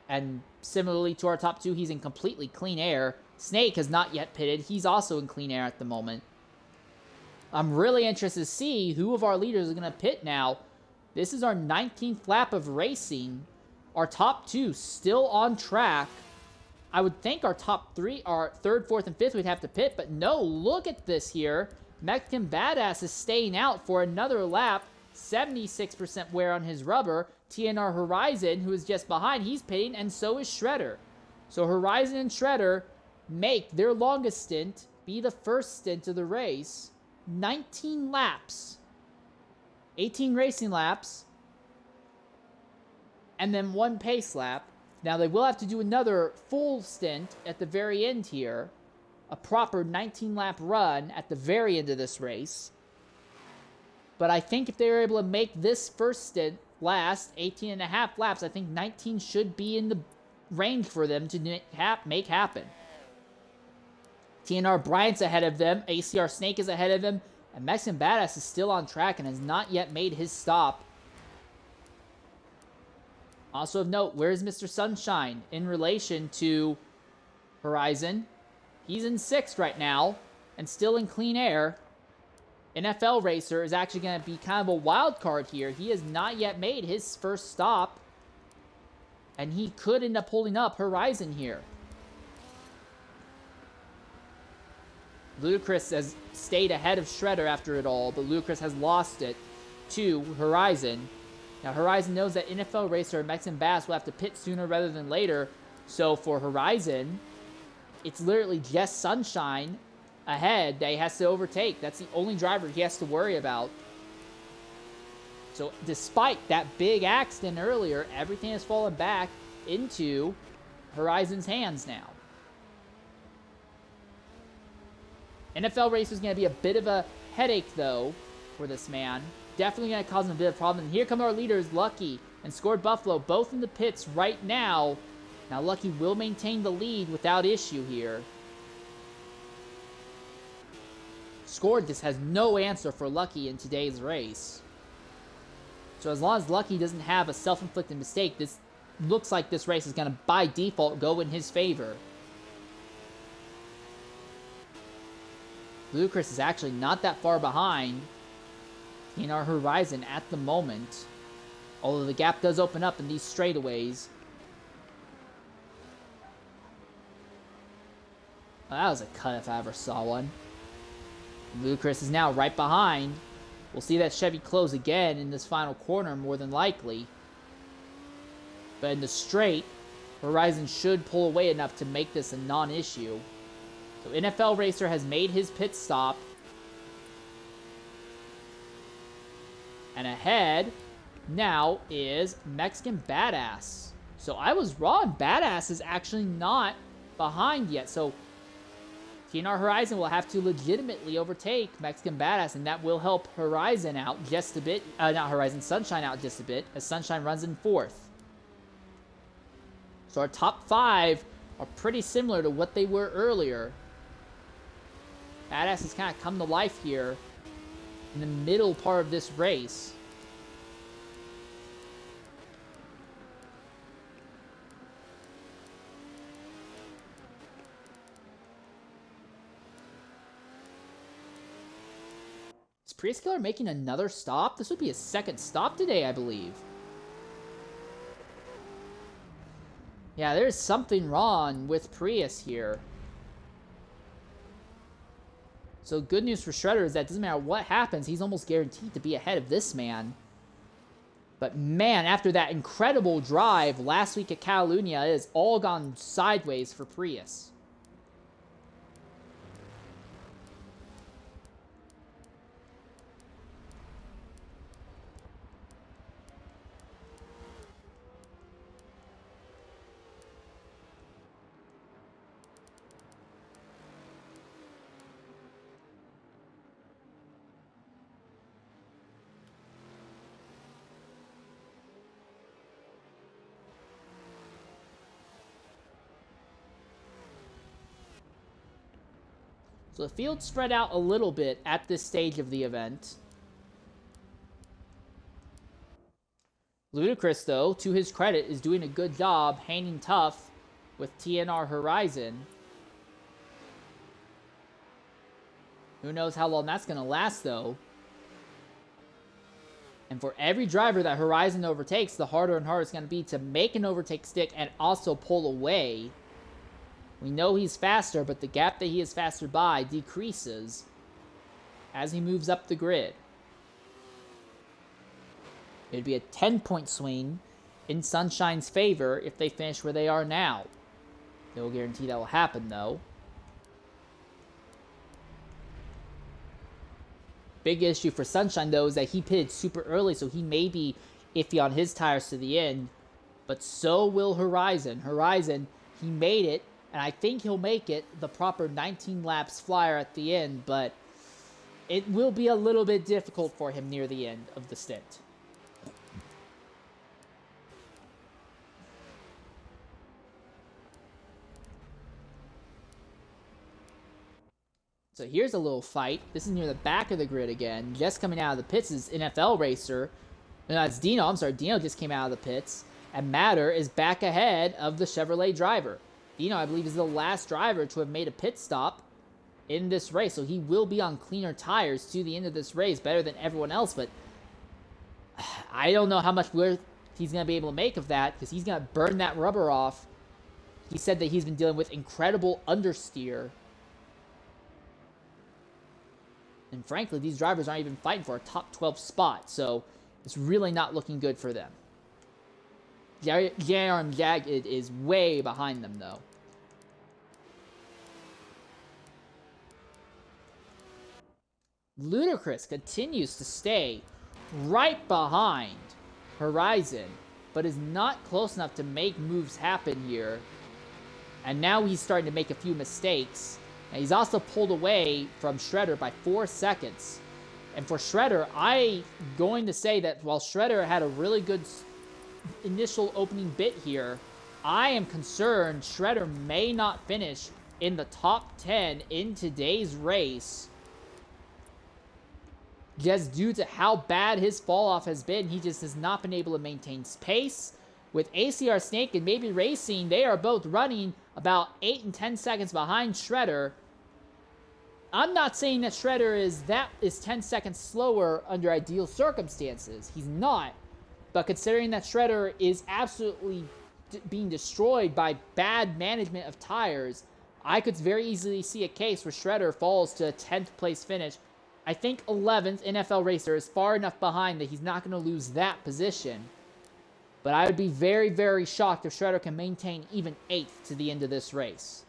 And similarly to our top 2, he's in completely clean air. Snake has not yet pitted. He's also in clean air at the moment. I'm really interested to see who of our leaders is going to pit now. This is our 19th lap of racing. Our top 2 still on track. I would think our top 3, our 3rd, 4th, and 5th would have to pit. But no, look at this here. Mexican Badass is staying out for another lap. 76% wear on his rubber. TNR Horizon, who is just behind, he's pitting, and so is Shredder. So Horizon and Shredder make their longest stint be the first stint of the race. 19 laps. 18 racing laps. And then 1 pace lap. Now they will have to do another full stint at the very end here. A proper 19 lap run at the very end of this race. But I think if they were able to make this first stint last 18 and a half laps, I think 19 should be in the range for them to make happen. TNR Briant's ahead of them. ACR Snake is ahead of him. And Mexican Badass is still on track and has not yet made his stop. Also of note, where's Mr. Sunshine in relation to Horizon? He's in 6th right now and still in clean air. NFL Racer is actually going to be kind of a wild card here. He has not yet made his first stop. And he could end up holding up Horizon here. Lud1cr0us has stayed ahead of Shredder after it all, but Lud1cr0us has lost it to Horizon. Now, Horizon knows that NFL Racer and Mexican Bass will have to pit sooner rather than later. So for Horizon, it's literally just Sunshine ahead that he has to overtake. That's the only driver he has to worry about. So despite that big accident earlier, everything has fallen back into Horizon's hands now. NFL Racer is going to be a bit of a headache, though, for this man. Definitely going to cause him a bit of a problem. And here come our leaders, Lucky and Scored Buffalo, both in the pits right now. Now, Lucky will maintain the lead without issue here. Scored just has no answer for Lucky in today's race. So as long as Lucky doesn't have a self-inflicted mistake, this looks like this race is going to, by default, go in his favor. Lud1cr0us is actually not that far behind TNR Horizon at the moment. Although the gap does open up in these straightaways. Oh, that was a cut if I ever saw one. Lud1cr0us is now right behind. We'll see that Chevy close again in this final corner, more than likely. But in the straight, Horizon should pull away enough to make this a non-issue. So NFL Racer has made his pit stop. And ahead now is Mexican Badass. So I was wrong. Badass is actually not behind yet. So TNR Horizon will have to legitimately overtake Mexican Badass, and that will help Horizon out just a bit. Not Horizon, Sunshine out just a bit, as Sunshine runs in fourth. So our top 5 are pretty similar to what they were earlier. Badass has kind of come to life here in the middle part of this race. Is Prius Killer making another stop? This would be his second stop today, I believe. Yeah, there's something wrong with Prius here. So good news for Shredder is that it doesn't matter what happens, he's almost guaranteed to be ahead of this man. But man, after that incredible drive last week at Catalunya, it has all gone sideways for Prius. So the field spread out a little bit at this stage of the event. Lud1cr0us, though, to his credit, is doing a good job hanging tough with TNR Horizon. Who knows how long that's going to last, though. And for every driver that Horizon overtakes, the harder and harder it's going to be to make an overtake stick and also pull away. We know he's faster, but the gap that he is faster by decreases as he moves up the grid. It'd be a 10-point swing in Sunshine's favor if they finish where they are now. No guarantee that will happen, though. Big issue for Sunshine, though, is that he pitted super early, so he may be iffy on his tires to the end. But so will Horizon. Horizon, he made it. And I think he'll make it the proper 19 laps flyer at the end, but it will be a little bit difficult for him near the end of the stint. So here's a little fight. This is near the back of the grid again. Just coming out of the pits is NFL Racer. No, it's Dino. I'm sorry, Dino just came out of the pits. And Matter is back ahead of the Chevrolet driver. Dino, I believe, is the last driver to have made a pit stop in this race. So he will be on cleaner tires to the end of this race, better than everyone else. But I don't know how much worth he's going to be able to make of that, because he's going to burn that rubber off. He said that he's been dealing with incredible understeer. And frankly, these drivers aren't even fighting for a top 12 spot, so it's really not looking good for them. GRM Jagged is way behind them, though. Lud1cr0us continues to stay right behind Horizon, but is not close enough to make moves happen here. And now he's starting to make a few mistakes. And he's also pulled away from Shredder by 4 seconds. And for Shredder, I'm going to say that while Shredder had a really good initial opening bit here, I am concerned Shredder may not finish in the top 10 in today's race. Just due to how bad his fall off has been, he just has not been able to maintain pace. With ACR Snake and MabeyRacing, they are both running about 8 and 10 seconds behind Shredder. I'm not saying that Shredder is 10 seconds slower under ideal circumstances. He's not. But considering that Shredder is absolutely being destroyed by bad management of tires, I could very easily see a case where Shredder falls to a 10th place finish. I think 11th NFL Racer is far enough behind that he's not going to lose that position. But I would be very, very shocked if Shredder can maintain even 8th to the end of this race.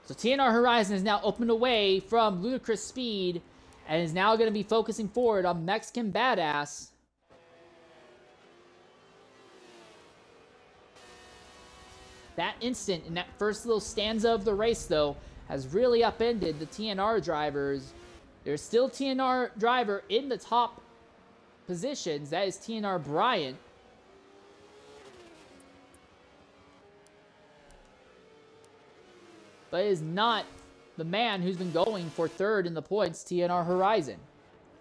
So TNR Horizon has now opened away from Lud1cr0us Speed and is now going to be focusing forward on Mexican Badass. That instant in that first little stanza of the race, though, has really upended the TNR drivers. There's still TNR driver in the top positions. That is TNR Briant. But it is not the man who's been going for third in the points, TNR Horizon.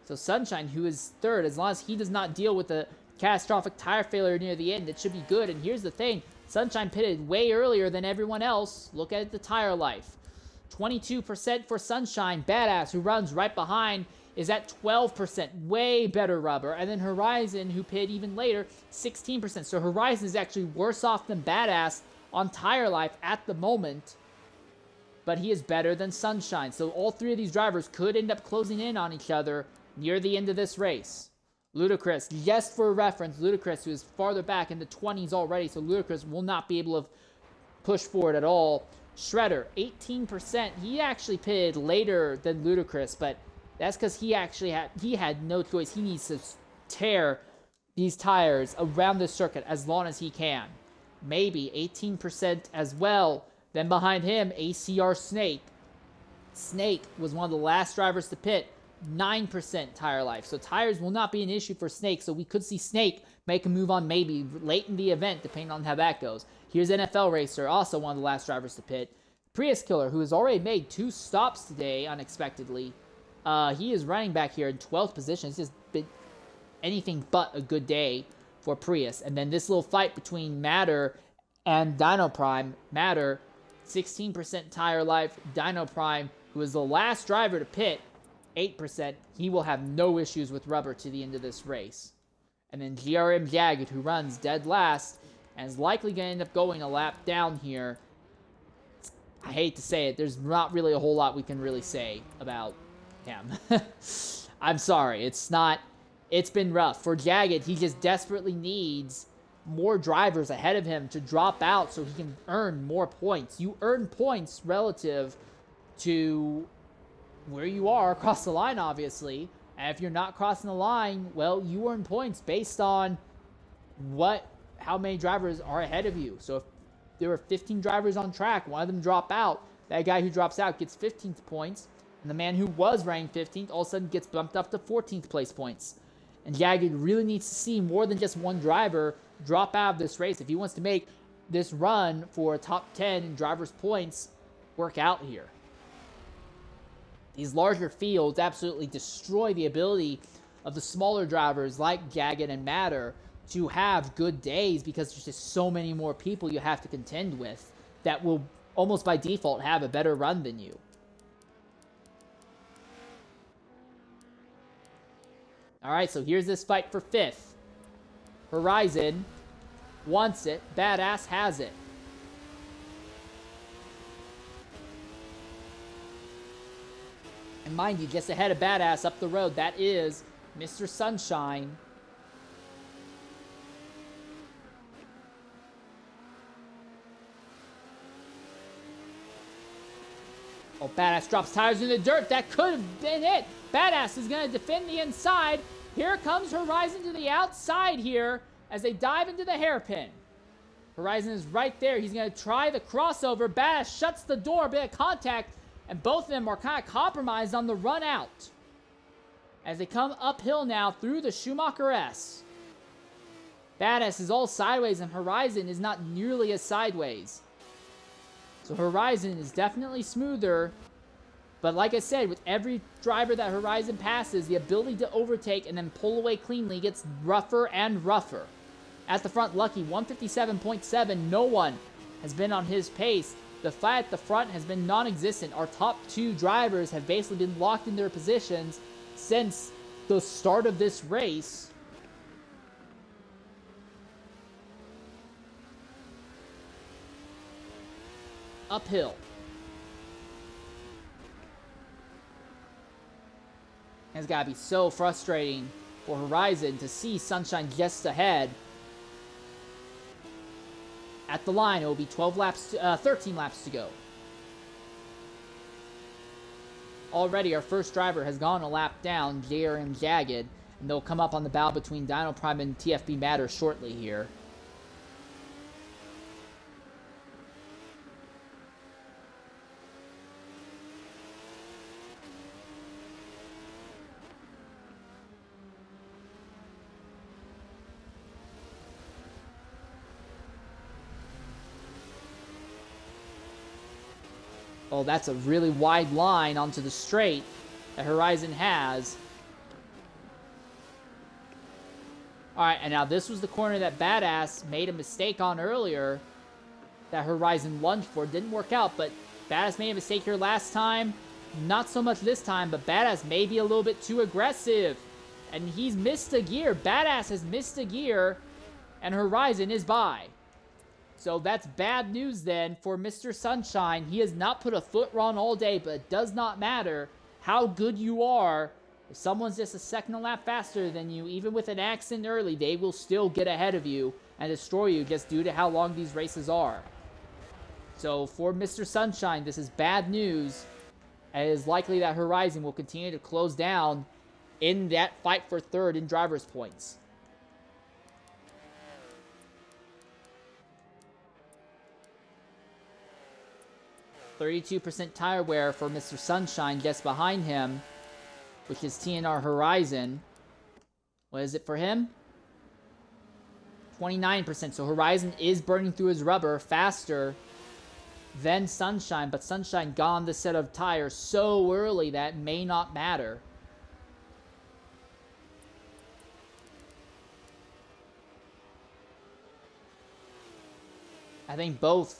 So Sunshine, who is third, as long as he does not deal with a catastrophic tire failure near the end, it should be good. And here's the thing, Sunshine pitted way earlier than everyone else. Look at the tire life. 22% for Sunshine. Badass, who runs right behind, is at 12%. Way better rubber. And then Horizon, who pitted even later, 16%. So Horizon is actually worse off than Badass on tire life at the moment. But he is better than Sunshine. So all three of these drivers could end up closing in on each other near the end of this race. Lud1cr0us, just for reference, Lud1cr0us, who is farther back in the 20s already, so Lud1cr0us will not be able to push forward at all. Shredder, 18%. He actually pitted later than Lud1cr0us, but that's because he had no choice. He needs to tear these tires around the circuit as long as he can. Maybe 18% as well. Then behind him, ACR Snake. Snake was one of the last drivers to pit. 9% tire life. So tires will not be an issue for Snake. So we could see Snake make a move on maybe late in the event, depending on how that goes. Here's NFL Racer, also one of the last drivers to pit. Prius Killer, who has already made 2 stops today, unexpectedly. He is running back here in 12th position. It's just been anything but a good day for Prius. And then this little fight between Matter and Dino Prime. Matter, 16% tire life. Dino Prime, who is the last driver to pit, 8%. He will have no issues with rubber to the end of this race. And then GRM Jagged, who runs dead last, and is likely going to end up going a lap down here. I hate to say it, there's not really a whole lot we can really say about him. I'm sorry, it's been rough. For Jagged, he just desperately needs more drivers ahead of him to drop out so he can earn more points. You earn points relative to where you are across the line, obviously. And if you're not crossing the line, well, you earn points based on how many drivers are ahead of you. So if there were 15 drivers on track, one of them drop out, that guy who drops out gets 15th points, and the man who was ranked 15th all of a sudden gets bumped up to 14th place points. And Jagged really needs to see more than just one driver drop out of this race if he wants to make this run for a top 10 in drivers' points work out here. These larger fields absolutely destroy the ability of the smaller drivers like Jagged and Matter to have good days because there's just so many more people you have to contend with that will almost by default have a better run than you. Alright, so here's this fight for 5th. Horizon wants it. Badass has it. And mind you, just ahead of Badass up the road, that is Mr. Sunshine. Oh, Badass drops tires in the dirt. That could have been it. Badass is going to defend the inside. Here comes Horizon to the outside here as they dive into the hairpin. Horizon is right there. He's going to try the crossover. Badass shuts the door, bit of contact, and both of them are kind of compromised on the run out as they come uphill now through the Schumacher S. Badass is all sideways, and Horizon is not nearly as sideways. So Horizon is definitely smoother. But like I said, with every driver that Horizon passes, the ability to overtake and then pull away cleanly gets rougher and rougher. At the front, Lucky, 157.7. No one has been on his pace. The fight at the front has been non-existent. Our top two drivers have basically been locked in their positions since the start of this race. Uphill. It's got to be so frustrating for Horizon to see Sunshine just ahead. At the line, it will be 13 laps to go. Already, our first driver has gone a lap down, GRM Jagged, and they'll come up on the battle between Dino Prime and TFB Matter shortly here. Oh, that's a really wide line onto the straight that Horizon has. Alright, and now this was the corner that Badass made a mistake on earlier that Horizon lunged for. Didn't work out, but Badass made a mistake here last time. Not so much this time, but Badass may be a little bit too aggressive. And he's missed a gear. Badass has missed a gear, and Horizon is by. So that's bad news then for Mr. Sunshine. He has not put a foot wrong all day, but it does not matter how good you are. If someone's just a second a lap faster than you, even with an accident early, they will still get ahead of you and destroy you just due to how long these races are. So for Mr. Sunshine, this is bad news. And it is likely that Horizon will continue to close down in that fight for third in driver's points. %32% tire wear for Mr. Sunshine just behind him, which is TNR Horizon. What is it for him? 29%. So Horizon is burning through his rubber faster than Sunshine, but Sunshine got on this set of tires so early that may not matter. I think both,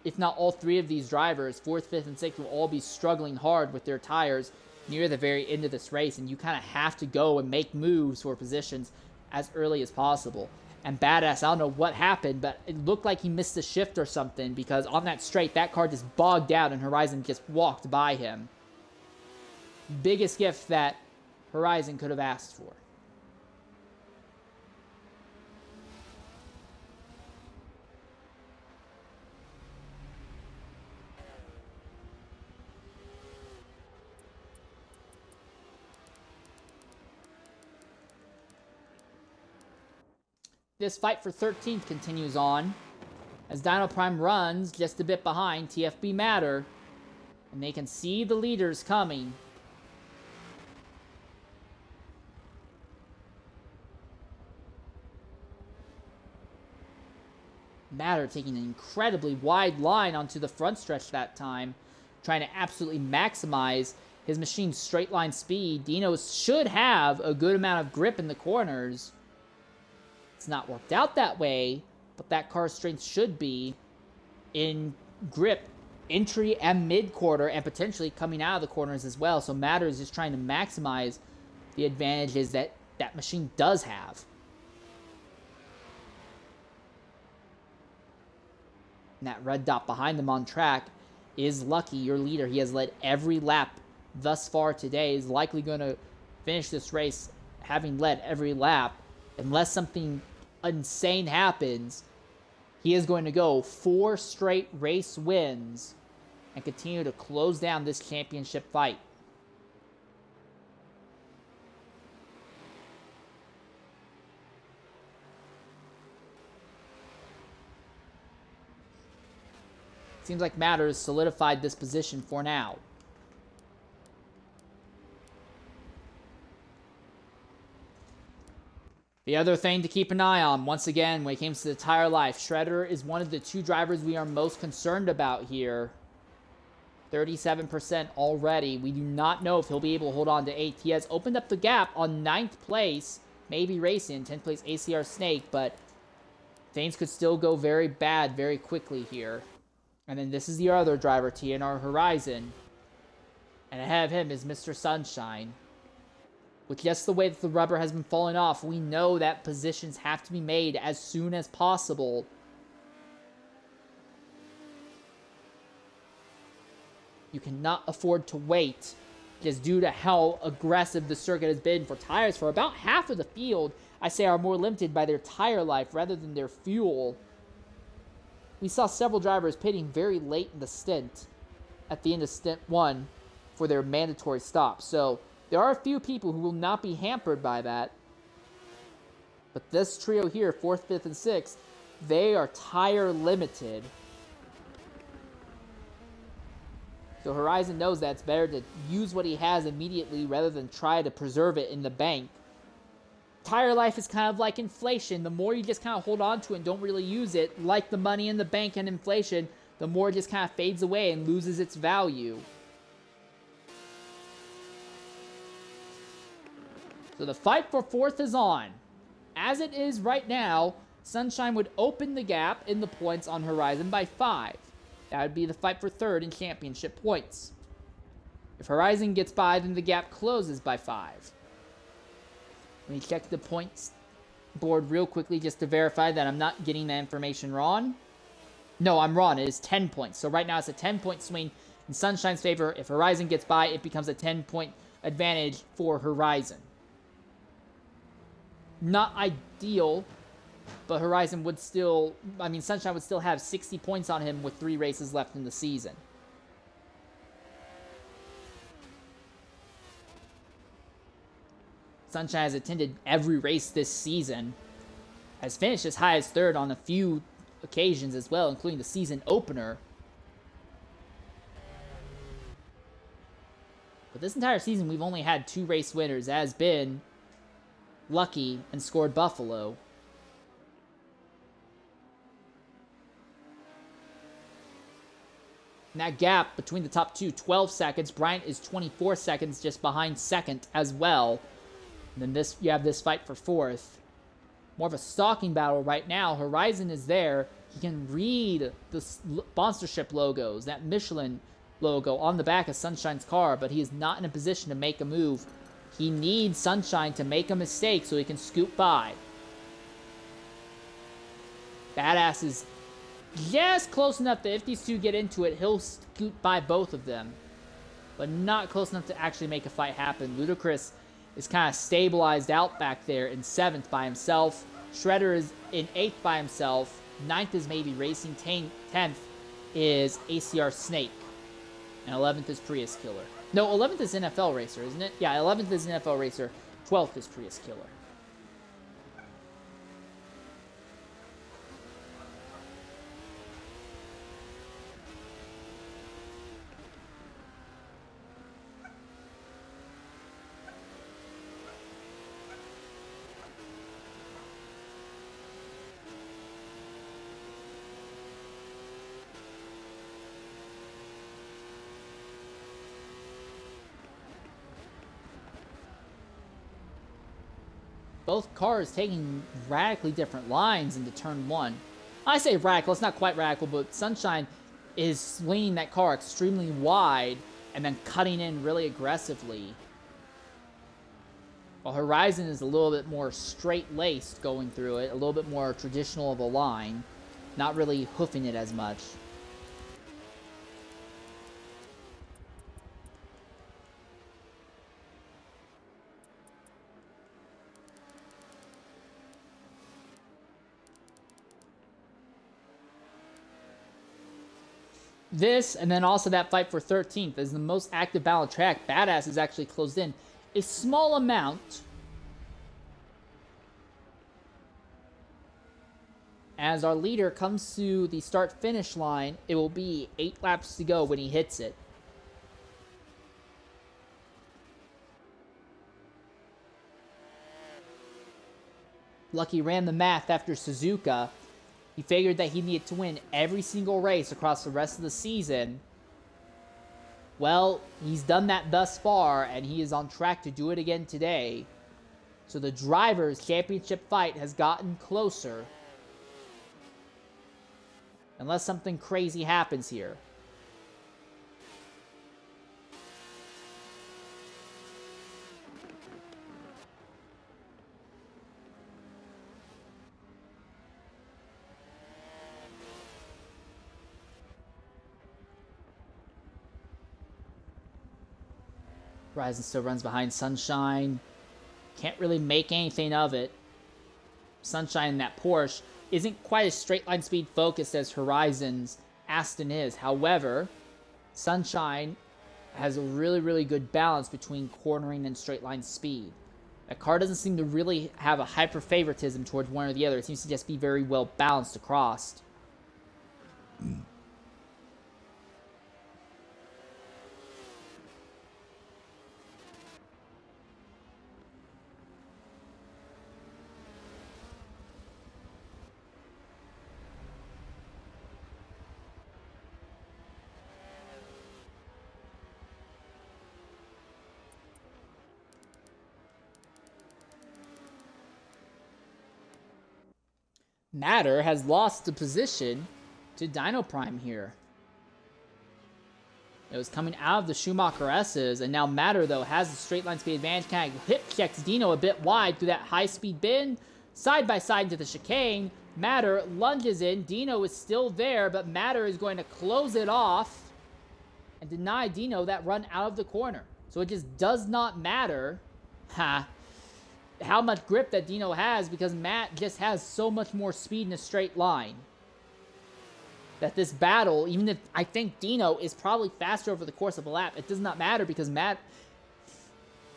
if not all three of these drivers, 4th, 5th, and 6th, will all be struggling hard with their tires near the very end of this race, and you kind of have to go and make moves for positions as early as possible. And Badass, I don't know what happened, but it looked like he missed a shift or something, because on that straight, that car just bogged out and Horizon just walked by him. Biggest gift that Horizon could have asked for. This fight for 13th continues on as Dino Prime runs just a bit behind TFB Matter, and they can see the leaders coming. Matter taking an incredibly wide line onto the front stretch that time, trying to absolutely maximize his machine's straight line speed. Dino should have a good amount of grip in the corners. It's not worked out that way, but that car's strength should be in grip, entry and mid-quarter, and potentially coming out of the corners as well. So Matter is just trying to maximize the advantages that that machine does have. And that red dot behind them on track is Lucky, your leader. He has led every lap thus far today, is likely going to finish this race having led every lap. Unless something insane happens, he is going to go 4 straight race wins and continue to close down this championship fight. Seems like Matter has solidified this position for now. The other thing to keep an eye on, once again, when it comes to the tire life, Shredder is one of the 2 drivers we are most concerned about here. 37% already. We do not know if he'll be able to hold on to 8th. He has opened up the gap on 9th place, MabeyRacing, 10th place ACR Snake, but things could still go very bad very quickly here. And then this is the other driver, TNR Horizon. And ahead of him is Mr. Sunshine. With just the way that the rubber has been falling off, we know that positions have to be made as soon as possible. You cannot afford to wait, just due to how aggressive the circuit has been for tires. For about half of the field, I say, are more limited by their tire life rather than their fuel. We saw several drivers pitting very late in the stint, at the end of stint 1, for their mandatory stop. So there are a few people who will not be hampered by that. But this trio here, 4th, 5th, and 6th, they are tire limited. So Horizon knows that it's better to use what he has immediately rather than try to preserve it in the bank. Tire life is kind of like inflation. The more you just kind of hold on to it and don't really use it, like the money in the bank and inflation, the more it just kind of fades away and loses its value. So the fight for 4th is on. As it is right now, Sunshine would open the gap in the points on Horizon by 5. That would be the fight for 3rd in championship points. If Horizon gets by, then the gap closes by 5. Let me check the points board real quickly just to verify that I'm not getting that information wrong. No, I'm wrong. It is 10 points. So right now it's a 10-point swing in Sunshine's favor. If Horizon gets by, it becomes a 10-point advantage for Horizon. Not ideal, but Horizon would still... Sunshine would still have 60 points on him with 3 races left in the season. Sunshine has attended every race this season, has finished as high as 3rd on a few occasions as well, including the season opener. But this entire season, we've only had 2 race winners. That has been Lucky and Scored Buffalo. And that gap between the top 2, 12 seconds. Briant is 24 seconds just behind 2nd as well. And then you have this fight for 4th. More of a stalking battle right now. Horizon is there. He can read the sponsorship logos, that Michelin logo on the back of Sunshine's car, but he is not in a position to make a move. He needs Sunshine to make a mistake so he can scoot by. Badass is just close enough that if these 2 get into it, he'll scoot by both of them. But not close enough to actually make a fight happen. Lud1cr0us is kind of stabilized out back there in 7th by himself. Shredder is in 8th by himself. 9th is MabeyRacing. 10th is ACR Snake. And 11th is Prius Killer. No, 11th is NFL Racer, isn't it? Yeah, 11th is NFL Racer. 12th is Prius Killer. Both cars taking radically different lines into turn 1. I say radical, it's not quite radical, but Sunshine is swinging that car extremely wide and then cutting in really aggressively. While Horizon is a little bit more straight-laced going through it, a little bit more traditional of a line, not really hoofing it as much. This, and then also that fight for 13th, is the most active battle track. Badass is actually closed in a small amount. As our leader comes to the start-finish line, it will be 8 laps to go when he hits it. Lucky ran the math after Suzuka. He figured that he needed to win every single race across the rest of the season. Well, he's done that thus far, and he is on track to do it again today. So the Drivers' Championship fight has gotten closer. Unless something crazy happens here. Horizon still runs behind Sunshine. Can't really make anything of it. Sunshine in that Porsche isn't quite as straight line speed focused as Horizon's Aston is. However, Sunshine has a really, really good balance between cornering and straight line speed. That car doesn't seem to really have a hyper favoritism towards one or the other. It seems to just be very well balanced across. Matter has lost the position to Dino Prime here. It was coming out of the Schumacher S's, and now Matter, though, has the straight line speed advantage. Kind of hip checks Dino a bit wide through that high speed bend. Side by side into the chicane. Matter lunges in. Dino is still there, but Matter is going to close it off and deny Dino that run out of the corner. So it just does not matter how much grip that Dino has, because Matt just has so much more speed in a straight line. That this battle, even if I think Dino is probably faster over the course of a lap, it does not matter because Matt,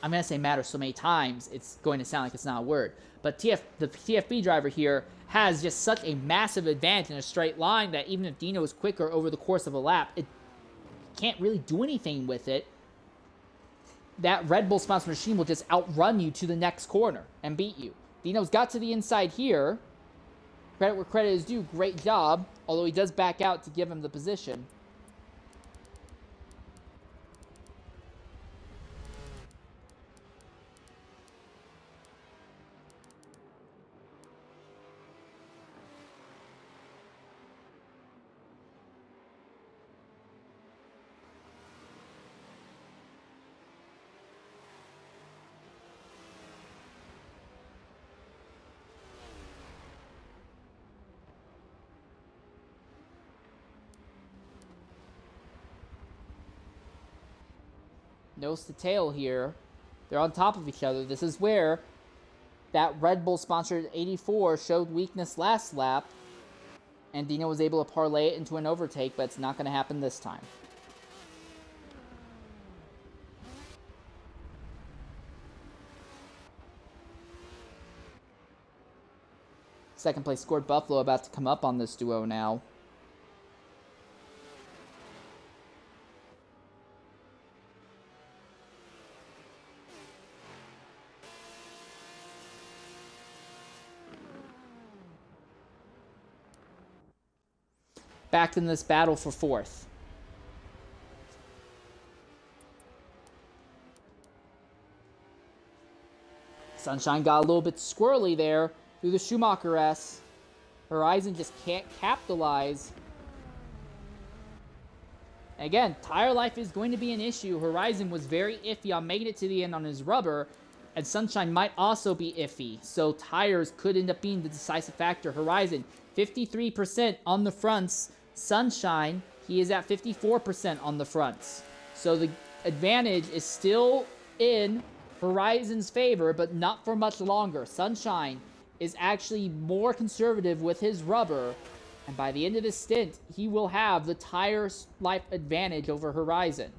I'm going to say matter so many times, it's going to sound like it's not a word. But the TFB driver here has just such a massive advantage in a straight line that even if Dino is quicker over the course of a lap, it can't really do anything with it. That Red Bull sponsored machine will just outrun you to the next corner and beat you. Dino's got to the inside here. Credit where credit is due. Great job. Although he does back out to give him the position. Nose to tail here. They're on top of each other. This is where that Red Bull sponsored 84 showed weakness last lap, and Dino was able to parlay it into an overtake, but it's not going to happen this time. Second place scored Buffalo, about to come up on this duo now. Back in this battle for fourth. Sunshine got a little bit squirrely there through the Schumacher S. Horizon just can't capitalize. Again, tire life is going to be an issue. Horizon was very iffy on making it to the end on his rubber, and Sunshine might also be iffy. So tires could end up being the decisive factor. Horizon, 53% on the fronts. Sunshine, he is at 54% on the fronts. So the advantage is still in Horizon's favor, but not for much longer. Sunshine is actually more conservative with his rubber And by the end of this stint, he will have the tire life advantage over Horizon.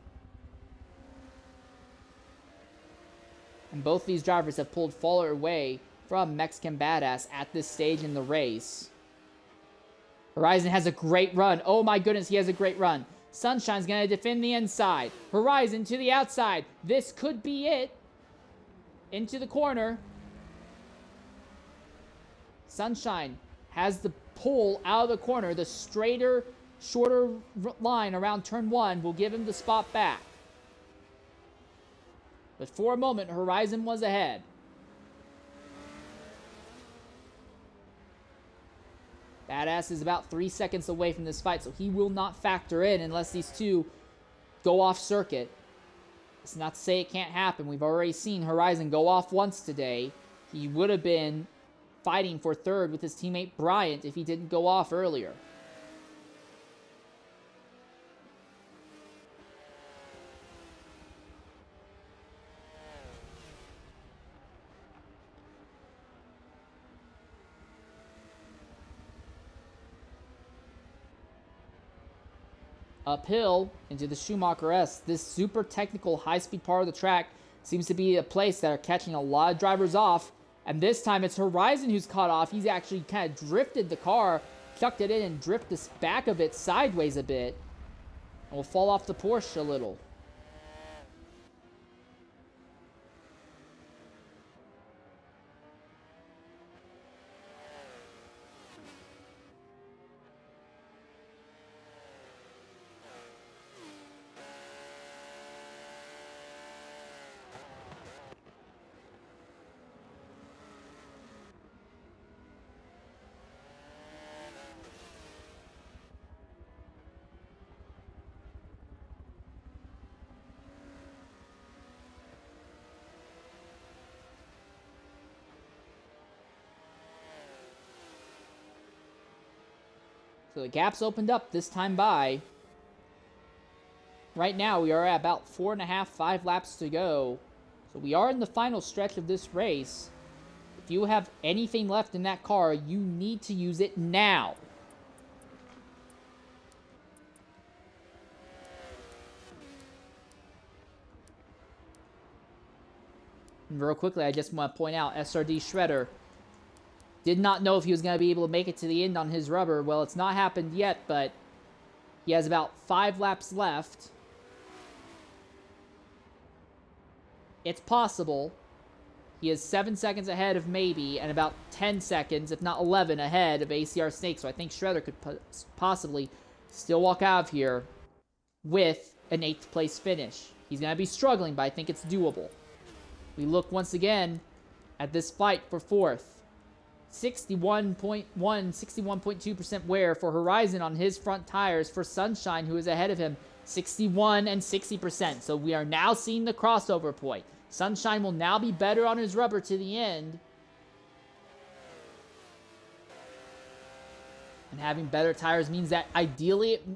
And both these drivers have pulled Fall0ut away from Mexican Badass at this stage in the race. Horizon has a great run. Oh my goodness, he has a great run. Sunshine's going to defend the inside. Horizon to the outside. This could be it. Into the corner. Sunshine has the pull out of the corner. The straighter, shorter line around turn 1 will give him the spot back. But for a moment, Horizon was ahead. Badass is about 3 seconds away from this fight, so he will not factor in unless these two go off circuit. It's not to say it can't happen. We've already seen Horizon go off once today. He would have been fighting for third with his teammate Briant if he didn't go off earlier. Uphill into the Schumacher-S. This super technical high-speed part of the track seems to be a place that are catching a lot of drivers off. And this time it's Horizon who's caught off. He's actually kind of drifted the car, chucked it in and drifted the back of it sideways a bit. And will fall off the Porsche a little. So the gap's opened up this time by. Right now we are at about 4.5, 5 laps to go. So we are in the final stretch of this race. If you have anything left in that car, you need to use it now. And real quickly, I just want to point out SRD Shredder did not know if he was going to be able to make it to the end on his rubber. Well, it's not happened yet, but he has about 5 laps left. It's possible. He is 7 seconds ahead of Mabey and about 10 seconds, if not 11, ahead of ACR Snake. So I think Shredder could possibly still walk out of here with an 8th place finish. He's going to be struggling, but I think it's doable. We look once again at this fight for 4th. 61.1, 61.2% wear for Horizon on his front tires. For Sunshine, who is ahead of him, 61 and 60%. So we are now seeing the crossover point. Sunshine will now be better on his rubber to the end. And having better tires means that ideally it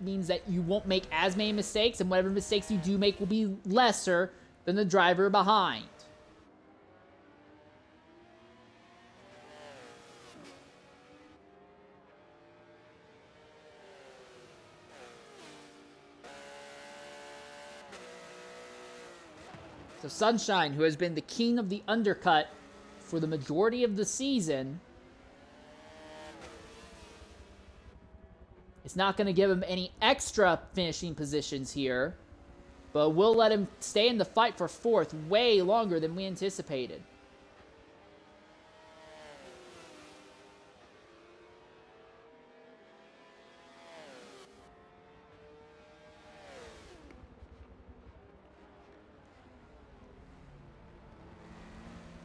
means that you won't make as many mistakes, and whatever mistakes you do make will be lesser than the driver behind. So Sunshine, who has been the king of the undercut for the majority of the season, it's not going to give him any extra finishing positions here, but we'll let him stay in the fight for 4th way longer than we anticipated.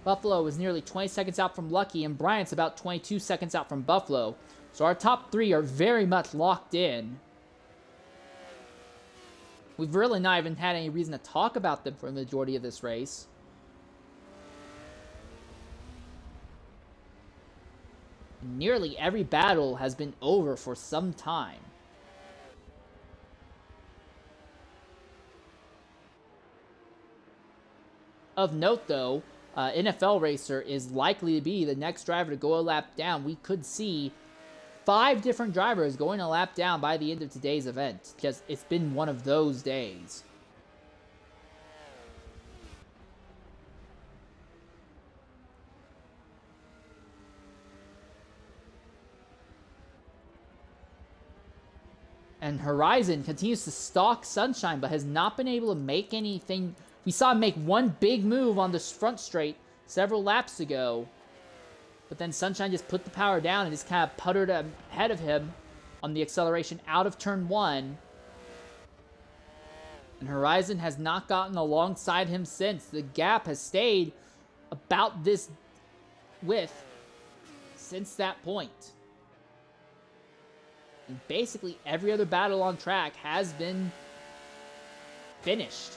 Buffalo is nearly 20 seconds out from Lucky, and Bryant's about 22 seconds out from Buffalo. So our top 3 are very much locked in. We've really not even had any reason to talk about them for the majority of this race. Nearly every battle has been over for some time. Of note, though, NFL Racer is likely to be the next driver to go a lap down. We could see 5 different drivers going a lap down by the end of today's event. Just, it's been one of those days. And Horizon continues to stalk Sunshine, but has not been able to make anything. We saw him make one big move on this front straight several laps ago. But then Sunshine just put the power down and just kind of puttered ahead of him on the acceleration out of turn 1. And Horizon has not gotten alongside him since. The gap has stayed about this width since that point. And basically every other battle on track has been finished.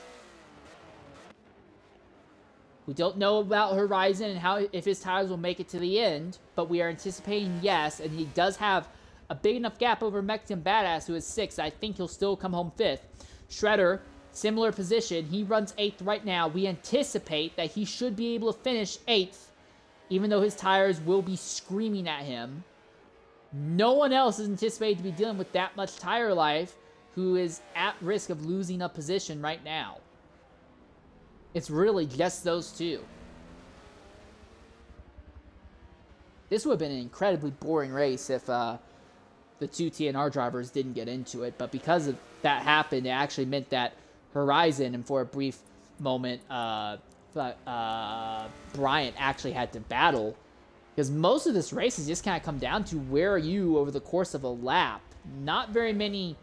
We don't know about Horizon and if his tires will make it to the end, but we are anticipating yes, and he does have a big enough gap over Mexican Badass, who is 6th. I think he'll still come home 5th. Shredder, similar position. He runs 8th right now. We anticipate that he should be able to finish 8th, even though his tires will be screaming at him. No one else is anticipated to be dealing with that much tire life who is at risk of losing a position right now. It's really just those two. This would have been an incredibly boring race if the 2 TNR drivers didn't get into it, but because of that happened, it actually meant that Horizon, and for a brief moment, Briant actually had to battle. Because most of this race has just kind of come down to where are you over the course of a lap. Not very many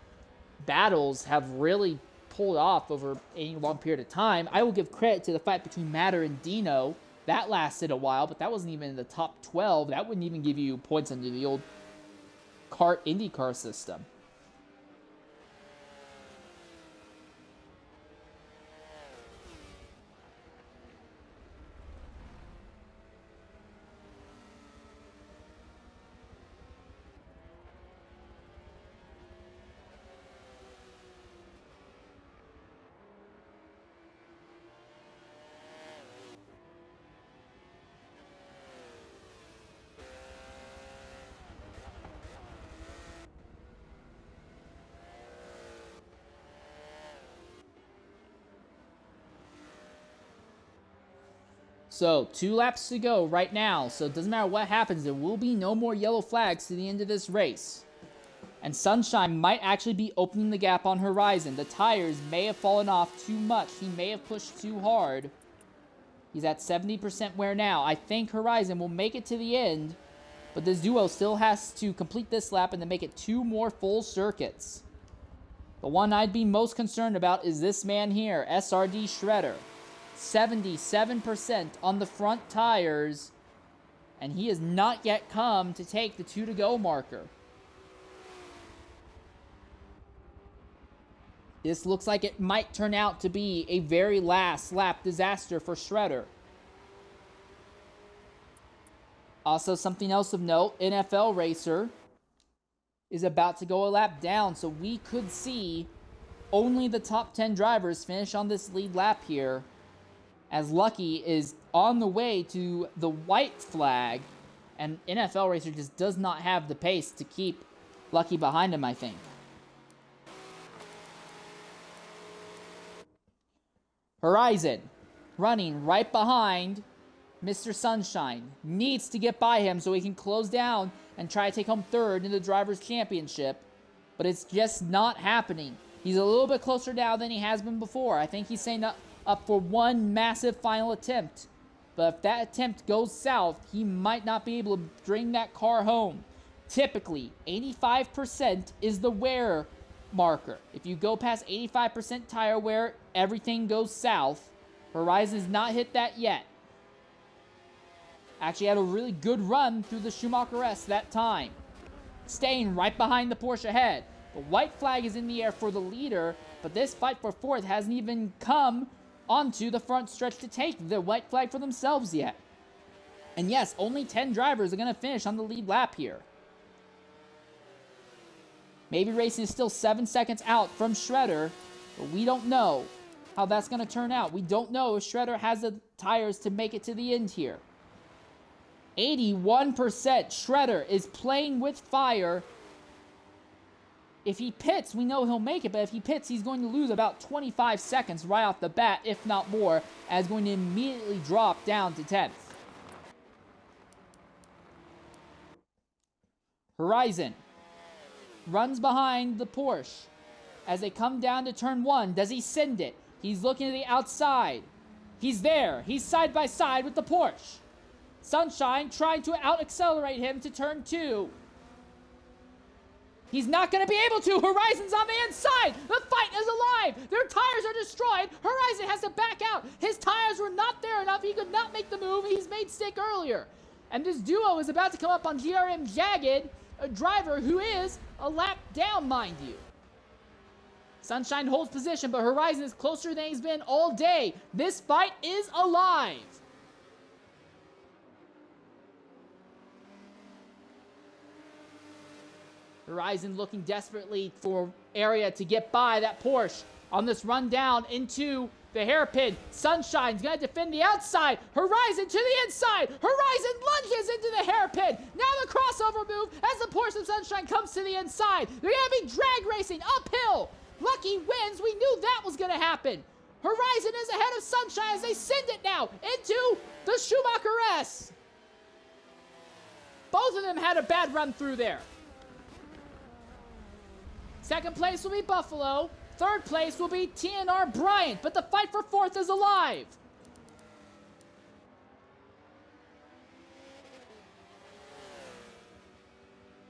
battles have really pulled off over any long period of time. I will give credit to the fight between Matter and Dino. That lasted a while, but that wasn't even in the top 12. That wouldn't even give you points under the old kart IndyCar system. So, 2 laps to go right now. So, it doesn't matter what happens. There will be no more yellow flags to the end of this race. And Sunshine might actually be opening the gap on Horizon. The tires may have fallen off too much. He may have pushed too hard. He's at 70% wear now. I think Horizon will make it to the end. But this duo still has to complete this lap and then make it 2 more full circuits. The one I'd be most concerned about is this man here, SRD Shredder. 77% on the front tires, and he has not yet come to take the 2 to go marker. This looks like it might turn out to be a very last lap disaster for Shredder. Also, something else of note, NFL Racer is about to go a lap down, so we could see only the top 10 drivers finish on this lead lap here, as Lucky is on the way to the white flag, and NFL Racer just does not have the pace to keep Lucky behind him, I think. Horizon, running right behind Mr. Sunshine, needs to get by him so he can close down and try to take home 3rd in the Drivers' Championship, but it's just not happening. He's a little bit closer now than he has been before. I think he's saying up for one massive final attempt. But if that attempt goes south, he might not be able to bring that car home. Typically, 85% is the wear marker. If you go past 85% tire wear, everything goes south. Horizon's not hit that yet. Actually had a really good run through the Schumacher-S that time, staying right behind the Porsche head. The white flag is in the air for the leader, but this fight for 4th hasn't even come onto the front stretch to take the white flag for themselves yet. And yes, only 10 drivers are going to finish on the lead lap here. MabeyRacing is still 7 seconds out from Shredder, but we don't know how that's going to turn out. We don't know if Shredder has the tires to make it to the end here. 81%. Shredder is playing with fire. If he pits, we know he'll make it, but if he pits, he's going to lose about 25 seconds right off the bat, if not more, as going to immediately drop down to 10th. Horizon runs behind the Porsche as they come down to turn 1. Does he send it? He's looking to the outside. He's there. He's side by side with the Porsche. Sunshine trying to out-accelerate him to turn 2. He's not going to be able to. Horizon's on the inside. The fight is alive. Their tires are destroyed. Horizon has to back out. His tires were not there enough. He could not make the move. He's made stick earlier. And this duo is about to come up on GRM Jagged, a driver who is a lap down, mind you. Sunshine holds position, but Horizon is closer than he's been all day. This fight is alive. Horizon looking desperately for area to get by that Porsche on this run down into the hairpin. Sunshine's going to defend the outside. Horizon to the inside. Horizon lunges into the hairpin. Now the crossover move as the Porsche of Sunshine comes to the inside. They're going to be drag racing uphill. Lucky wins. We knew that was going to happen. Horizon is ahead of Sunshine as they send it now into the Schumacher S. Both of them had a bad run through there. Second place will be Buffalo. Third place will be TNR Briant, but the fight for fourth is alive.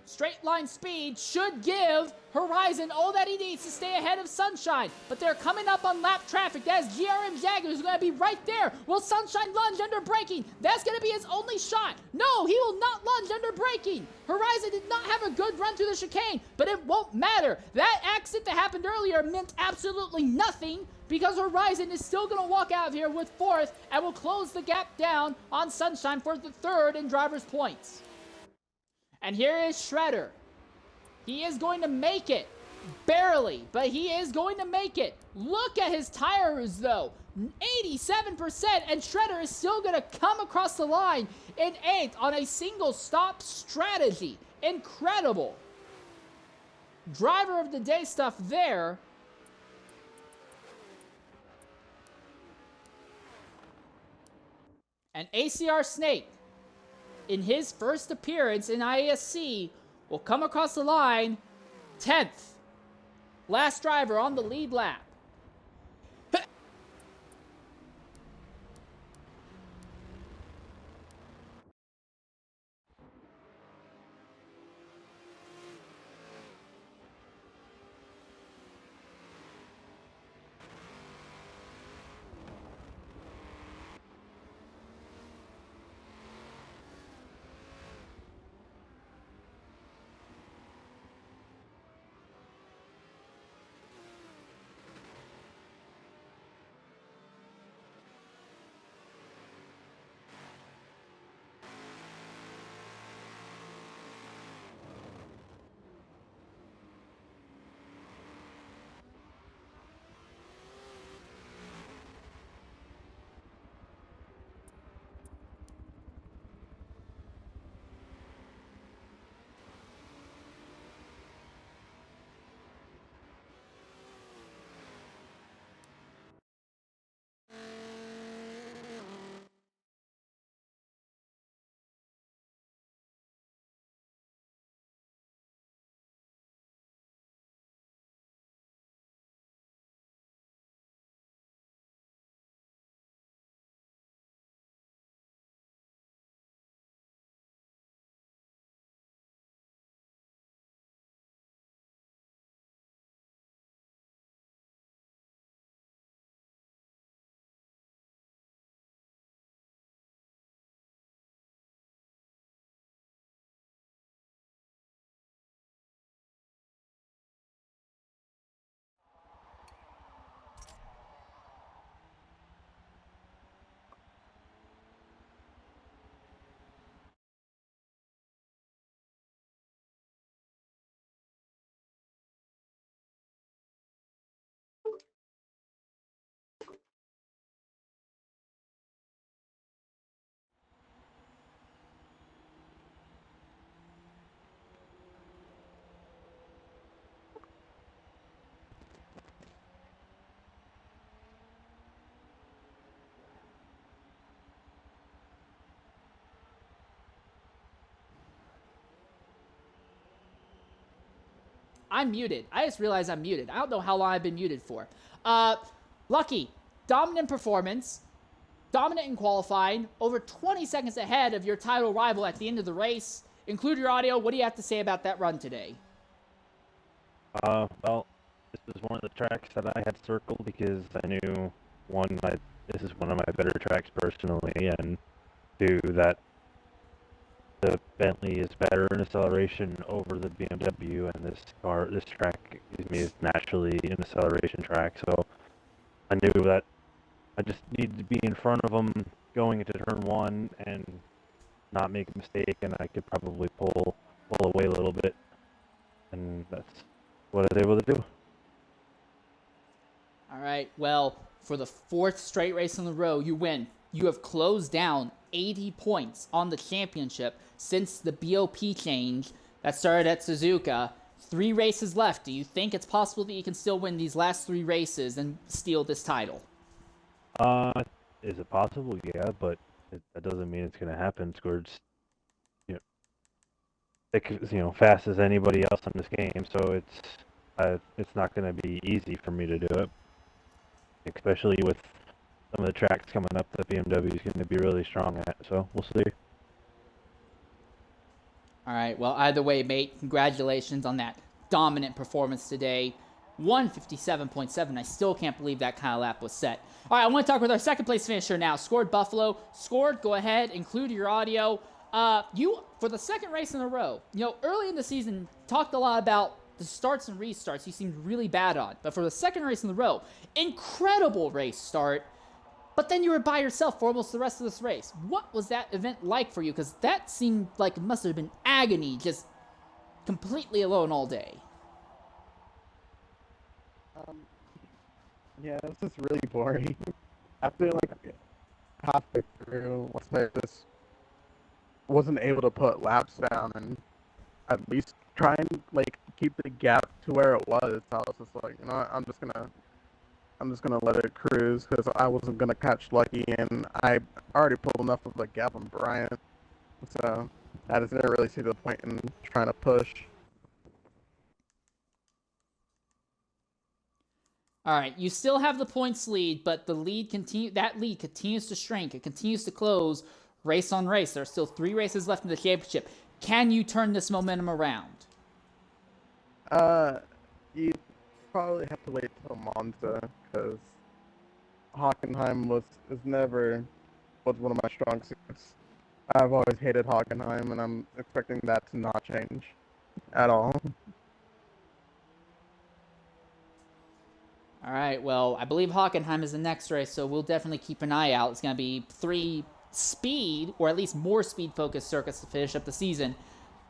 Straight line speed should give Horizon all that he needs to stay ahead of Sunshine, but they're coming up on lap traffic. That is GRM Jagged who's going to be right there. Will Sunshine lunge under braking? That's going to be his only shot. No, he will not lunge under braking. Horizon did not have a good run through the chicane, but it won't matter. That accident that happened earlier meant absolutely nothing because Horizon is still going to walk out of here with fourth and will close the gap down on Sunshine for the third in driver's points. And here is Shredder. He is going to make it. Barely, but he is going to make it. Look at his tires, though. 87%, and Shredder is still going to come across the line in 8th on a single stop strategy. Incredible. Driver of the day stuff there. And ACR Snake, in his first appearance in IESC, will come across the line 10th. Last driver on the lead lap. I'm muted. I just realized I'm muted. I don't know how long I've been muted for. Lucky, dominant performance, dominant in qualifying, over 20 seconds ahead of your title rival at the end of the race. Include your audio. What do you have to say about that run today? Well, this is one of the tracks that I had circled because I knew, one, this is one of my better tracks personally, and two, that the Bentley is better in acceleration over the BMW, and this track, is naturally an acceleration track, so I knew that I just needed to be in front of them going into turn one and not make a mistake, and I could probably pull away a little bit, and that's what I was able to do. All right, well, for the fourth straight race in a row, you win. You have closed down 80 points on the championship since the BOP change that started at Suzuka. 3 races left. Do you think it's possible that you can still win these last 3 races and steal this title? Is it possible? Yeah, but that doesn't mean it's going to happen. Scored's, fast as anybody else in this game, so it's not going to be easy for me to do it, especially with some of the tracks coming up that BMW is going to be really strong at, so we'll see. All right, well, either way, mate, congratulations on that dominant performance today. 157.7. I still can't believe that kind of lap was set. All right, I want to talk with our second place finisher now. Scored Buffalo. Scored, go ahead, include your audio. You, for the second race in a row, early in the season, talked a lot about the starts and restarts you seemed really bad on. But for the second race in a row, incredible race start. But then you were by yourself for almost the rest of this race. What was that event like for you? Because that seemed like it must have been agony, just completely alone all day. Yeah, this is really boring. I feel like halfway through, once I just wasn't able to put laps down and at least try and keep the gap to where it was. I was just like, I'm just gonna let it cruise because I wasn't gonna catch Lucky, and I already pulled enough of a gap on Briant, so I just didn't really see the point in trying to push. All right, you still have the points lead, but that lead continues to shrink. It continues to close race on race. There are still 3 races left in the championship. Can you turn this momentum around? You probably have to wait till Monza, because Hockenheim was one of my strong suits. I've always hated Hockenheim, and I'm expecting that to not change at all. All right, well, I believe Hockenheim is the next race, so we'll definitely keep an eye out. It's going to be 3 speed, or at least more speed-focused circuits to finish up the season.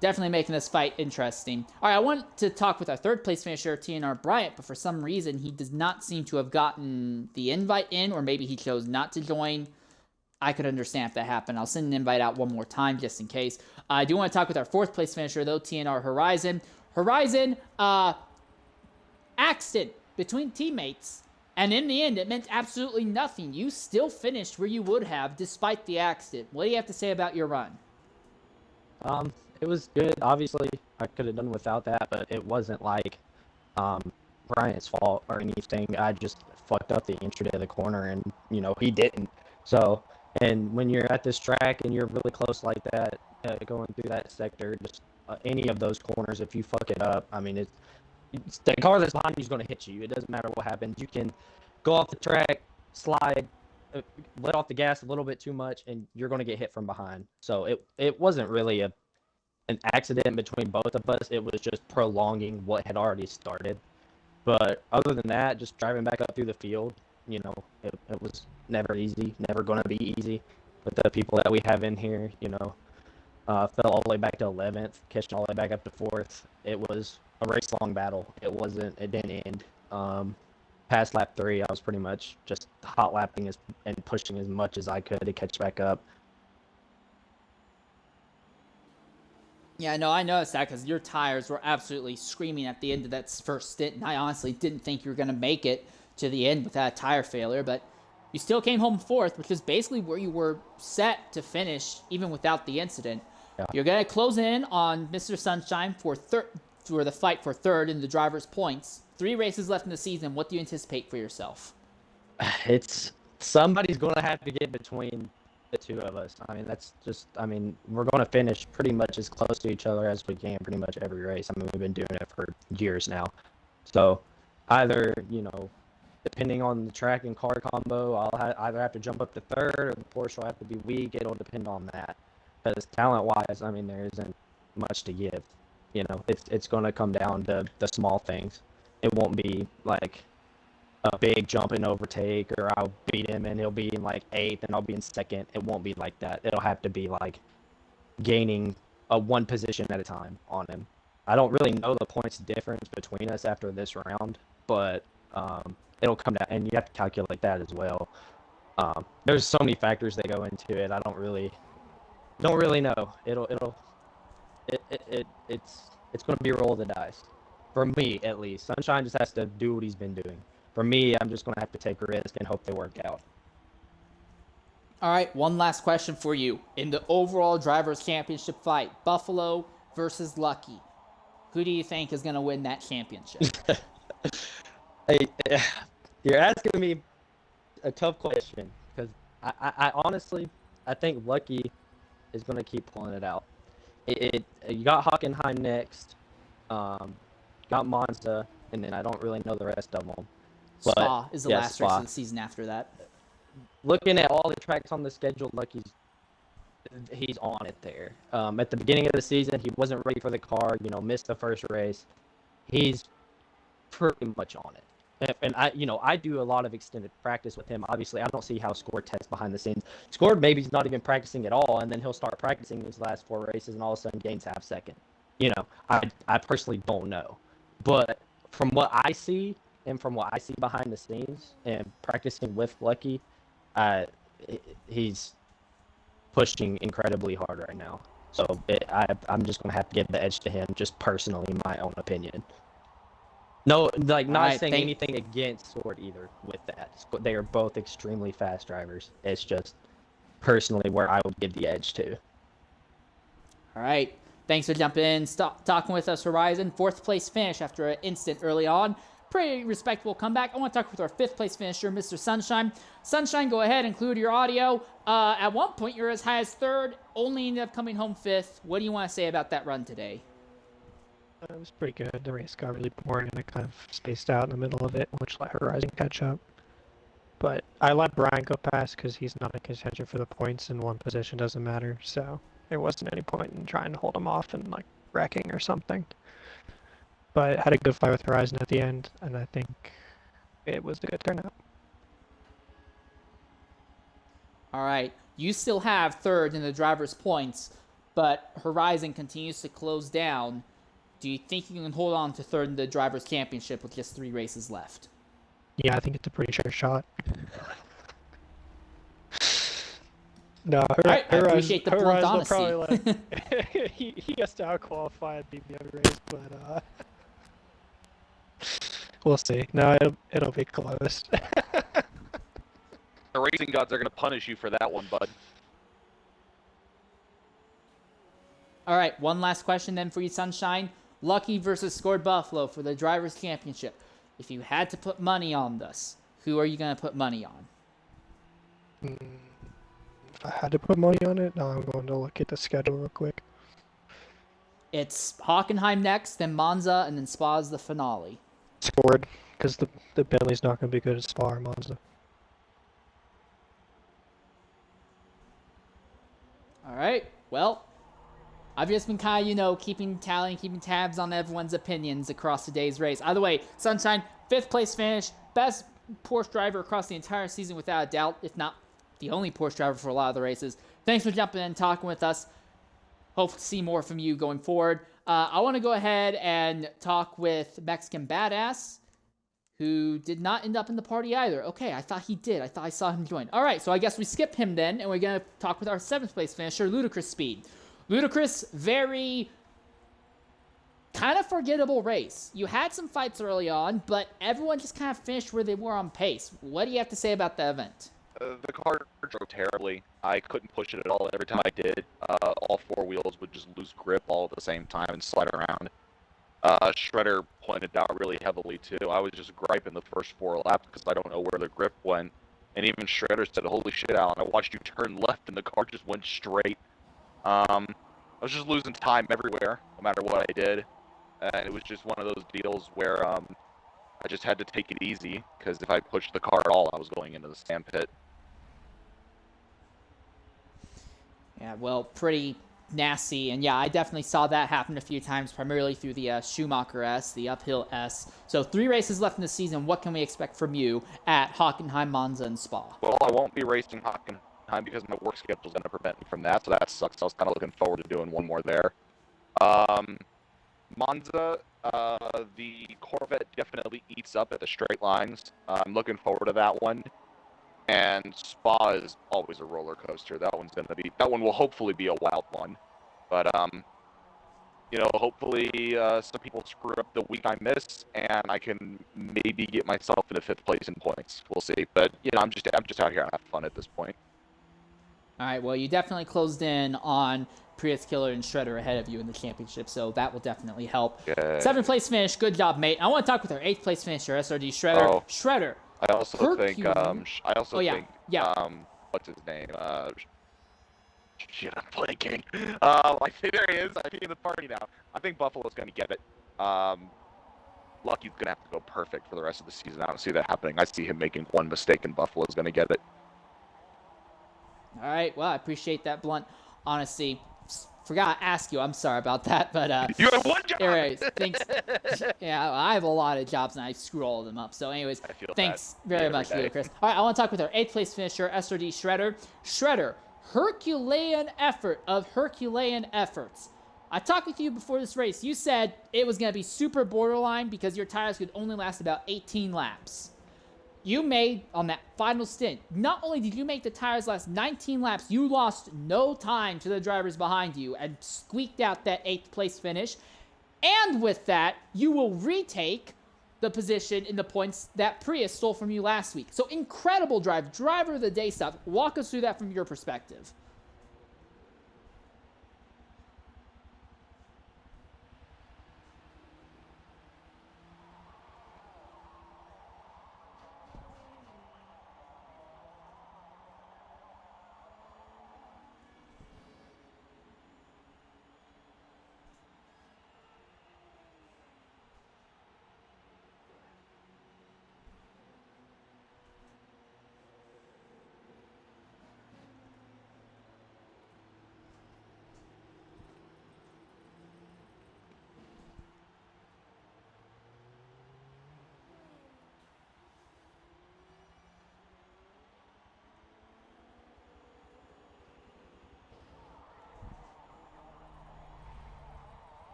Definitely making this fight interesting. All right, I want to talk with our third-place finisher, TNR Briant, but for some reason, he does not seem to have gotten the invite in, or maybe he chose not to join. I could understand if that happened. I'll send an invite out one more time, just in case. I do want to talk with our fourth-place finisher, though, TNR Horizon. Horizon, accident between teammates, and in the end, it meant absolutely nothing. You still finished where you would have, despite the accident. What do you have to say about your run? It was good. Obviously, I could have done without that, but it wasn't like Brian's fault or anything. I just fucked up the entry to the corner, and he didn't. So, and when you're at this track and you're really close like that, going through that sector, just any of those corners, if you fuck it up, I mean, it's the car that's behind you is going to hit you. It doesn't matter what happens. You can go off the track, slide, let off the gas a little bit too much, and you're going to get hit from behind. So it wasn't really an accident between both of us. It was just prolonging what had already started. But other than that, just driving back up through the field, it was never easy, never going to be easy. With the people that we have in here, fell all the way back to 11th, catching all the way back up to 4th. It was a race-long battle. It didn't end. Past lap 3, I was pretty much just hot lapping and pushing as much as I could to catch back up. Yeah, no, I noticed that because your tires were absolutely screaming at the end of that first stint, and I honestly didn't think you were going to make it to the end without a tire failure, but you still came home 4th, which is basically where you were set to finish, even without the incident. Yeah. You're going to close in on Mr. Sunshine for for the fight for third in the driver's points. 3 races left in the season. What do you anticipate for yourself? It's somebody's going to have to get between the two of us. I mean, that's just, I mean, we're going to finish pretty much as close to each other as we can pretty much every race. I mean, we've been doing it for years now. So either, you know, depending on the track and car combo, I'll either have to jump up to third or the Porsche will have to be weak. It'll depend on that. Because talent-wise, I mean, there isn't much to give. You know, it's going to come down to the small things. It won't be like a big jump and overtake, or I'll beat him and he'll be in like 8th and I'll be in 2nd. It won't be like that. It'll have to be like gaining a 1 position at a time on him. I don't really know the points difference between us after this round, but it'll come down, and you have to calculate that as well. There's so many factors that go into it. I don't really know. It's going to be a roll of the dice. For me, at least. Sunshine just has to do what he's been doing. For me, I'm just going to have to take a risk and hope they work out. All right, one last question for you. In the overall Drivers' Championship fight, Buffalo versus Lucky, who do you think is going to win that championship? Hey, you're asking me a tough question, because I honestly, I think Lucky is going to keep pulling it out. You got Hockenheim next, got Monza, and then I don't really know the rest of them. But, Spa is the last Spa. race of the season after that. Looking at all the tracks on the schedule, he's on it there. At the beginning of the season, he wasn't ready for the car, you know, missed the first race. He's pretty much on it. And I do a lot of extended practice with him. Obviously, I don't see how Score tests behind the scenes. Score maybe he's not even practicing at all, and then he'll start practicing these last 4 races, and all of a sudden gains half second. You know, I personally don't know. But from what I see, and from what I see behind the scenes, and practicing with Lucky, he's pushing incredibly hard right now. So I'm just going to have to give the edge to him, just personally, in my own opinion. No, like, not saying anything against Sword either with that. They are both extremely fast drivers. It's just personally where I would give the edge to. All right. Thanks for jumping in, talking with us, Horizon. 4th place finish after an instant early on. Pretty respectable comeback. I want to talk with our 5th place finisher, Mr. Sunshine. Sunshine, go ahead, include your audio. At one point, you're as high as 3rd, only ended up coming home 5th. What do you want to say about that run today? It was pretty good. The race got really boring and I kind of spaced out in the middle of it, which let Horizon catch up. But I let Briant go past because he's not a contender for the points, and 1 position doesn't matter, so there wasn't any point in trying to hold him off and like wrecking or something. But I had a good fight with Horizon at the end, and I think it was a good turnout. All right. You still have 3rd in the driver's points, but Horizon continues to close down. Do you think you can hold on to 3rd in the Drivers' Championship with just 3 races left? Yeah, I think it's a pretty sure shot. No, I appreciate the blunt honesty. Probably he has to out-qualify and beat me every race, but we'll see. No, it'll be close. The racing gods are going to punish you for that one, bud. All right, one last question then for you, Sunshine. Lucky versus Scored Buffalo for the Drivers' Championship. If you had to put money on this, who are you going to put money on? If I had to put money on it, now I'm going to look at the schedule real quick. It's Hockenheim next, then Monza, and then Spa's the finale. Scored, because the Bentley's not going to be good at Spa or Monza. All right, well, I've just been kind of, keeping tally and keeping tabs on everyone's opinions across today's race. Either way, Sunshine, 5th place finish, best Porsche driver across the entire season without a doubt, if not the only Porsche driver for a lot of the races. Thanks for jumping in and talking with us. Hope to see more from you going forward. I want to go ahead and talk with Mexican Badass, who did not end up in the party either. Okay, I thought he did. I thought I saw him join. All right, so I guess we skip him then, and we're going to talk with our 7th place finisher, Ludicrous Speed. Ludicrous, very kind of forgettable race. You had some fights early on, but everyone just kind of finished where they were on pace. What do you have to say about the event? The car drove terribly. I couldn't push it at all. Every time I did, all 4 wheels would just lose grip all at the same time and slide around. Shredder pointed out really heavily too. I was just griping the first 4 laps because I don't know where the grip went. And even Shredder said, "Holy shit, Alan, I watched you turn left and the car just went straight." I was just losing time everywhere, no matter what I did. And it was just one of those deals where I just had to take it easy, because if I pushed the car at all, I was going into the sand pit. Yeah, well, pretty nasty. And yeah, I definitely saw that happen a few times, primarily through the Schumacher S, the uphill S. So 3 races left in the season. What can we expect from you at Hockenheim, Monza, and Spa? Well, I won't be racing Hockenheim because my work schedule is going to prevent me from that, so that sucks. I was kind of looking forward to doing one more there. Monza, the Corvette definitely eats up at the straight lines. I'm looking forward to that one. And Spa is always a roller coaster. That one will hopefully be a wild one. But, hopefully some people screw up the week I miss, and I can maybe get myself into 5th place in points. We'll see. But, I'm just out here to have fun at this point. All right, well, you definitely closed in on Prius Killer and Shredder ahead of you in the championship, so that will definitely help. Yeah. 7th place finish, good job, mate. I want to talk with our 8th place finisher, SRD Shredder. Oh. Shredder. I also think, what's his name? Shit, I'm blanking. There he is. I think in the party now. I think Buffalo's going to get it. Lucky's going to have to go perfect for the rest of the season. I don't see that happening. I see him making one mistake and Buffalo's going to get it. All right, well, I appreciate that blunt honesty. Forgot to ask you. I'm sorry about that, but you have one job. Anyways, thanks. Yeah, I have a lot of jobs and I screw all of them up. So, anyways, thanks very much, Chris. All right, I want to talk with our 8th place finisher, SRD Shredder. Shredder, Herculean effort of Herculean efforts. I talked with you before this race. You said it was going to be super borderline because your tires could only last about 18 laps. You made, on that final stint, not only did you make the tires last 19 laps, you lost no time to the drivers behind you and squeaked out that 8th place finish. And with that, you will retake the position in the points that Prius stole from you last week. So incredible driver of the day stuff. Walk us through that from your perspective.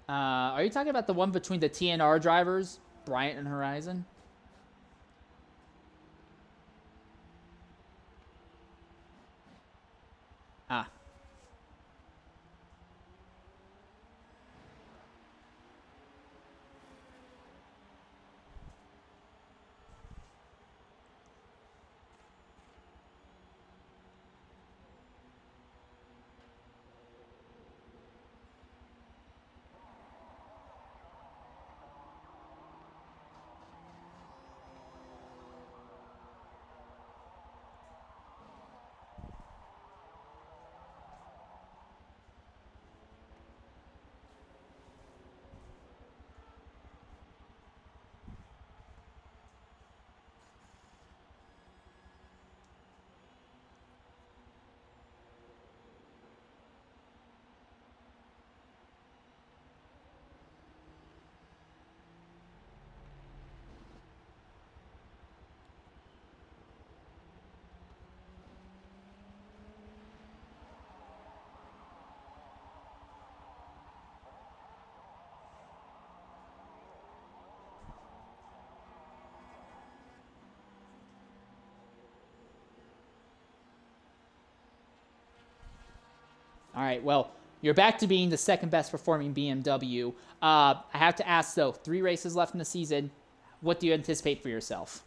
Are you talking about the one between the TNR drivers, Briant and Horizon? Ah. All right, well, you're back to being the second best performing BMW. I have to ask, though, 3 races left in the season. What do you anticipate for yourself?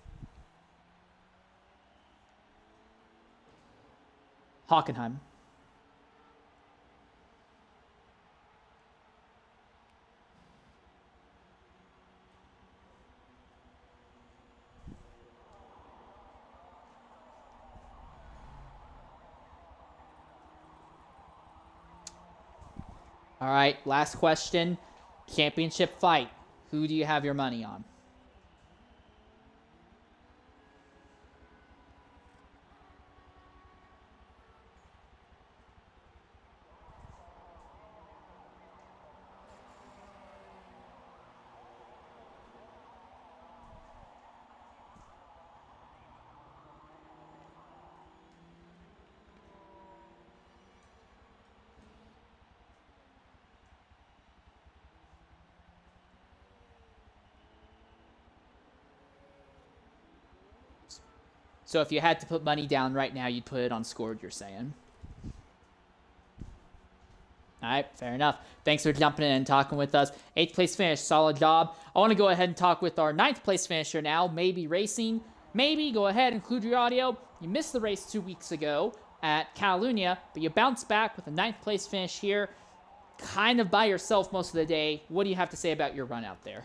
Hockenheim. All right, last question. Championship fight. Who do you have your money on? So if you had to put money down right now, you'd put it on Scored, you're saying? All right, fair enough. Thanks for jumping in and talking with us. 8th place finish, solid job. I want to go ahead and talk with our 9th place finisher now, MabeyRacing. Maybe, go ahead, include your audio. You missed the race 2 weeks ago at Catalunya, but you bounced back with a 9th place finish here, kind of by yourself most of the day. What do you have to say about your run out there?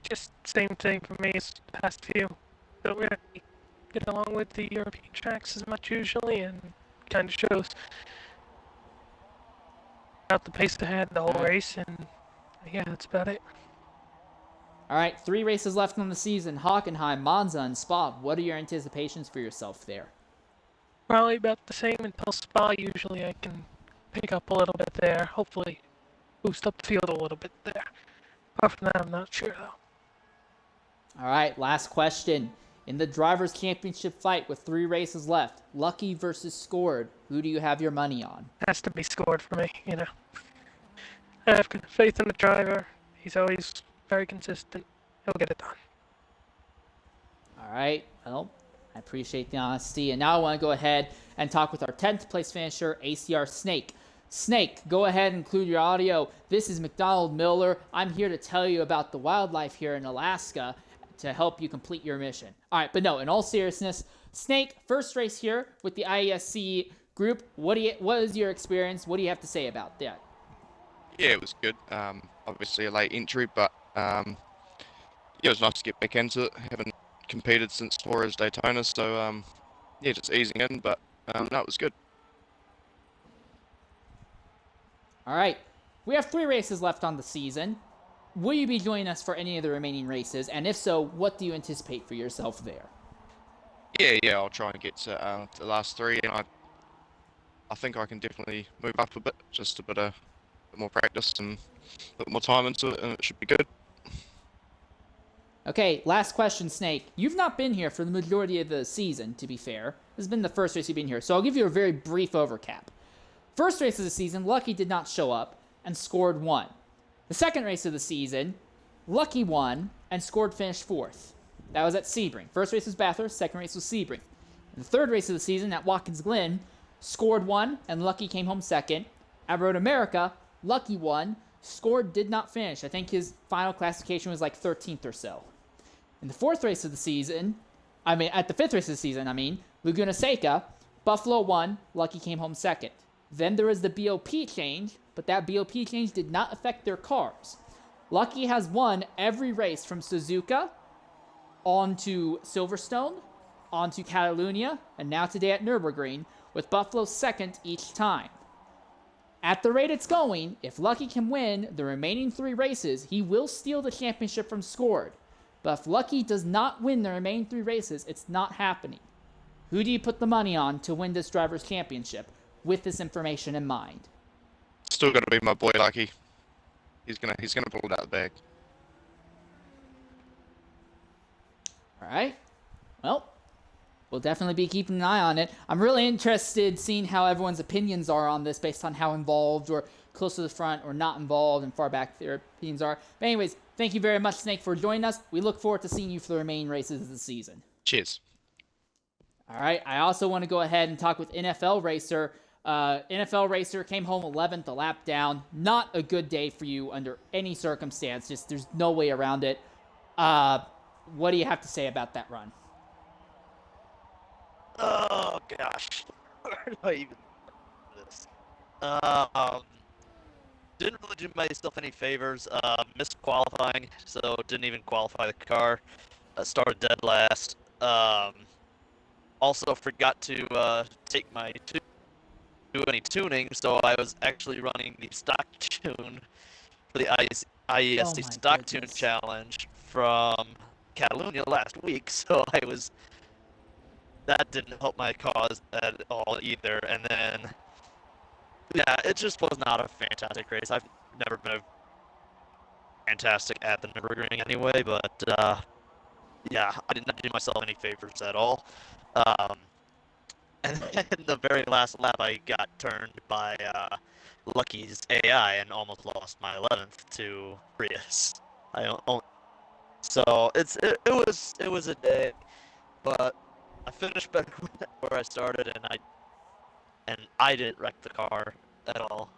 Just same thing for me as the past few. Don't really get along with the European tracks as much usually, and kind of shows out the pace ahead the whole race, and yeah, that's about it. All right, 3 races left on the season. Hockenheim, Monza, and Spa. What are your anticipations for yourself there? Probably about the same until Spa. Usually I can pick up a little bit there. Hopefully boost up the field a little bit there. Apart from that, I'm not sure though. All right, last question. In the Drivers' Championship fight with 3 races left, Lucky versus Scored, who do you have your money on? Has to be Scored for me, you know. I have faith in the driver. He's always very consistent. He'll get it done. All right, well, I appreciate the honesty. And now I want to go ahead and talk with our 10th place finisher, ACR Snake. Snake, go ahead and include your audio. This is McDonald Miller. I'm here to tell you about the wildlife here in Alaska to help you complete your mission. All right, but no, in all seriousness, Snake, first race here with the IESC group. What is your experience? What do you have to say about that? Yeah, it was good. Obviously a late entry, but yeah, it was nice to get back into it. Haven't competed since Torres Daytona, so yeah, just easing in, but no, it was good. All right, we have 3 races left on the season. Will you be joining us for any of the remaining races? And if so, what do you anticipate for yourself there? Yeah, I'll try and get to the last 3, and I think I can definitely move up a bit, just a bit more practice and a bit more time into it, and it should be good. Okay, last question, Snake. You've not been here for the majority of the season, to be fair. This has been the first race you've been here, so I'll give you a very brief overcap. First race of the season, Lucky did not show up and Scored won. The second race of the season, Lucky won and Scored finished 4th. That was at Sebring. First race was Bathurst, second race was Sebring. In the third race of the season at Watkins Glen, Scored won and Lucky came home 2nd. At Road America, Lucky won, Scored did not finish. I think his final classification was like 13th or so. In the 4th race of the season, at the 5th race of the season, Laguna-Seca, Buffalo won, Lucky came home 2nd. Then there was the BOP change, but that BOP change did not affect their cars. Lucky has won every race from Suzuka on to Silverstone, on to Catalunya, and now today at Nurburgring, with Buffalo 2nd each time. At the rate it's going, if Lucky can win the remaining 3 races, he will steal the championship from Scored. But if Lucky does not win the remaining 3 races, it's not happening. Who do you put the money on to win this Drivers' Championship with this information in mind? Still got to be my boy Lucky. He's gonna pull it out of the bag. All right. Well, we'll definitely be keeping an eye on it. I'm really interested seeing how everyone's opinions are on this based on how involved or close to the front or not involved and far back their opinions are. But anyways, thank you very much, Snake, for joining us. We look forward to seeing you for the remaining races of the season. Cheers. All right. I also want to go ahead and talk with NFL Racer. NFL Racer came home 11th, a lap down. Not a good day for you under any circumstance. Just there's no way around it. What do you have to say about that run? Oh gosh, where do I even do this? Didn't really do myself any favors. Missed qualifying, so didn't even qualify the car. Started dead last. Also forgot to take my do any tuning, so I was actually running the stock tune for the IESC stock tune challenge from Catalunya last week. So that didn't help my cause at all either. And then, yeah, it just was not a fantastic race. I've never been fantastic at the Nurburgring anyway, but yeah, I did not do myself any favors at all. And then the very last lap, I got turned by Lucky's AI and almost lost my 11th to Prius. So it was a day, but I finished back where I started, and I didn't wreck the car at all.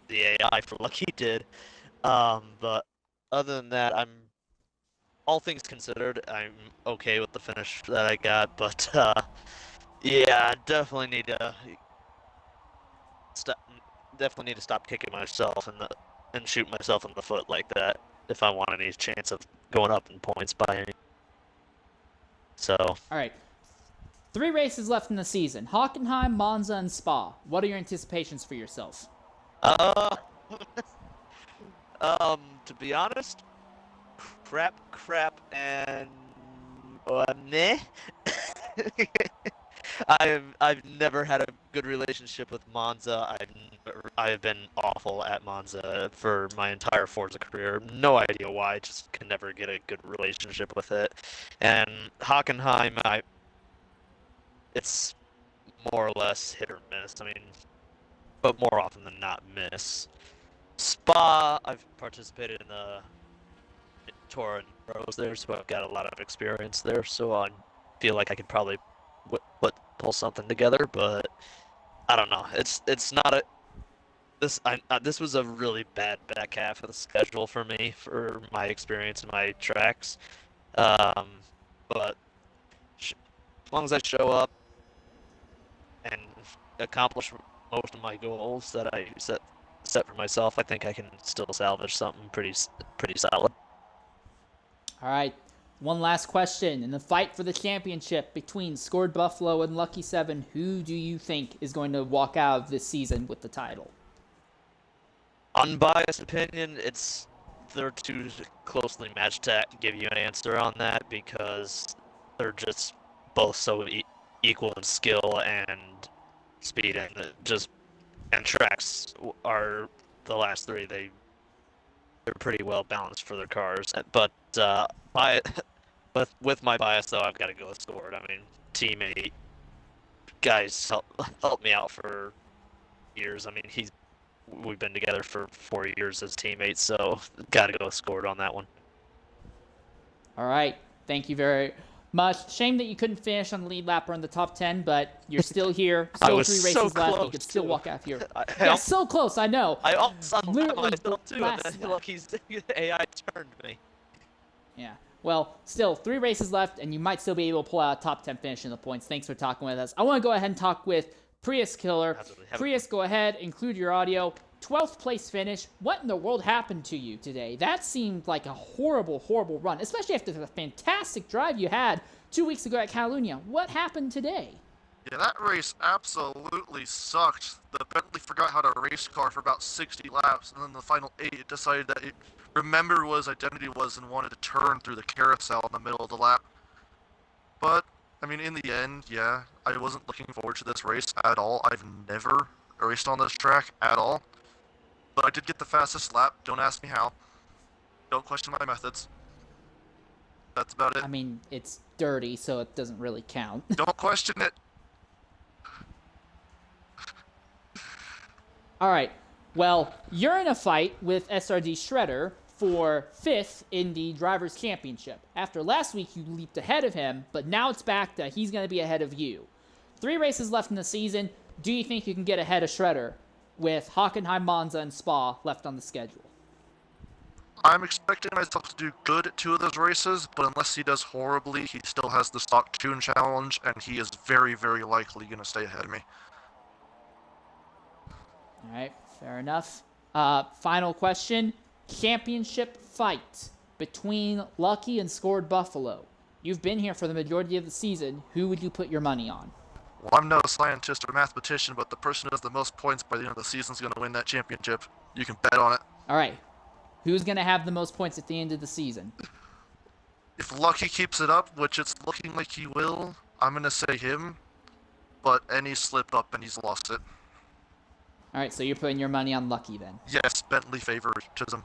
The AI for Lucky did. But other than that, all things considered, I'm okay with the finish that I got. But yeah, definitely need to stop kicking myself and shoot myself in the foot like that if I want any chance of going up in points by any. So. All right. 3 races left in the season: Hockenheim, Monza, and Spa. What are your anticipations for yourself? To be honest, crap, and meh. I've never had a good relationship with Monza. I've been awful at Monza for my entire Forza career. No idea why. Just can never get a good relationship with it. And Hockenheim, it's more or less hit or miss. I mean, but more often than not, miss. Spa, I've participated in the Tour and Pros there, so I've got a lot of experience there. So I feel like I could probably pull something together, but I don't know. It's not a this was a really bad back half of the schedule for me for my experience and my tracks. But as long as I show up and accomplish most of my goals that I set for myself, I think I can still salvage something pretty solid. All right. One last question. In the fight for the championship between Scored Buffalo and LuckyVII, who do you think is going to walk out of this season with the title? Unbiased opinion, they're too closely matched to give you an answer on that because they're just both so equal in skill and speed, and tracks are the last 3. They're pretty well balanced for their cars, but with my bias though, I've got to go with Scored. I mean, teammate guys helped me out for years. I mean, we've been together for 4 years as teammates, so got to go with Scored on that one. All right. Thank you very much. Shame that you couldn't finish on the lead lap or in the top 10, but you're still here. Still 3 races left. You could still walk out here. Yeah, so close. I know. I almost unlocked myself too, and last then Lucky's AI turned me. Yeah. Well, still 3 races left, and you might still be able to pull out a top 10 finish in the points. Thanks for talking with us. I want to go ahead and talk with Prius Killer. Prius, go ahead, include your audio. 12th place finish. What in the world happened to you today? That seemed like a horrible, horrible run, especially after the fantastic drive you had 2 weeks ago at Catalunya. What happened today? Yeah, that race absolutely sucked. The Bentley forgot how to race car for about 60 laps, and then the final 8, it decided that it remembered what its identity was and wanted to turn through the carousel in the middle of the lap. But, I mean, in the end, yeah, I wasn't looking forward to this race at all. I've never raced on this track at all. But I did get the fastest lap. Don't ask me how. Don't question my methods. That's about it. I mean, it's dirty, so it doesn't really count. Don't question it. All right. Well, you're in a fight with SRD Shredder for 5th in the Drivers' Championship. After last week, you leaped ahead of him, but now it's back that he's going to be ahead of you. 3 races left in the season. Do you think you can get ahead of Shredder with Hockenheim, Monza, and Spa left on the schedule? I'm expecting myself to do good at 2 of those races, but unless he does horribly, he still has the stock tune challenge, and he is very, very likely going to stay ahead of me. All right, fair enough. Final question. Championship fight between Lucky and Scored Buffalo. You've been here for the majority of the season. Who would you put your money on? Well, I'm no scientist or mathematician, but the person who has the most points by the end of the season is going to win that championship. You can bet on it. All right. Who's going to have the most points at the end of the season? If Lucky keeps it up, which it's looking like he will, I'm going to say him. But any slip up and he's lost it. All right, so you're putting your money on Lucky then. Yes, Bentley favoritism.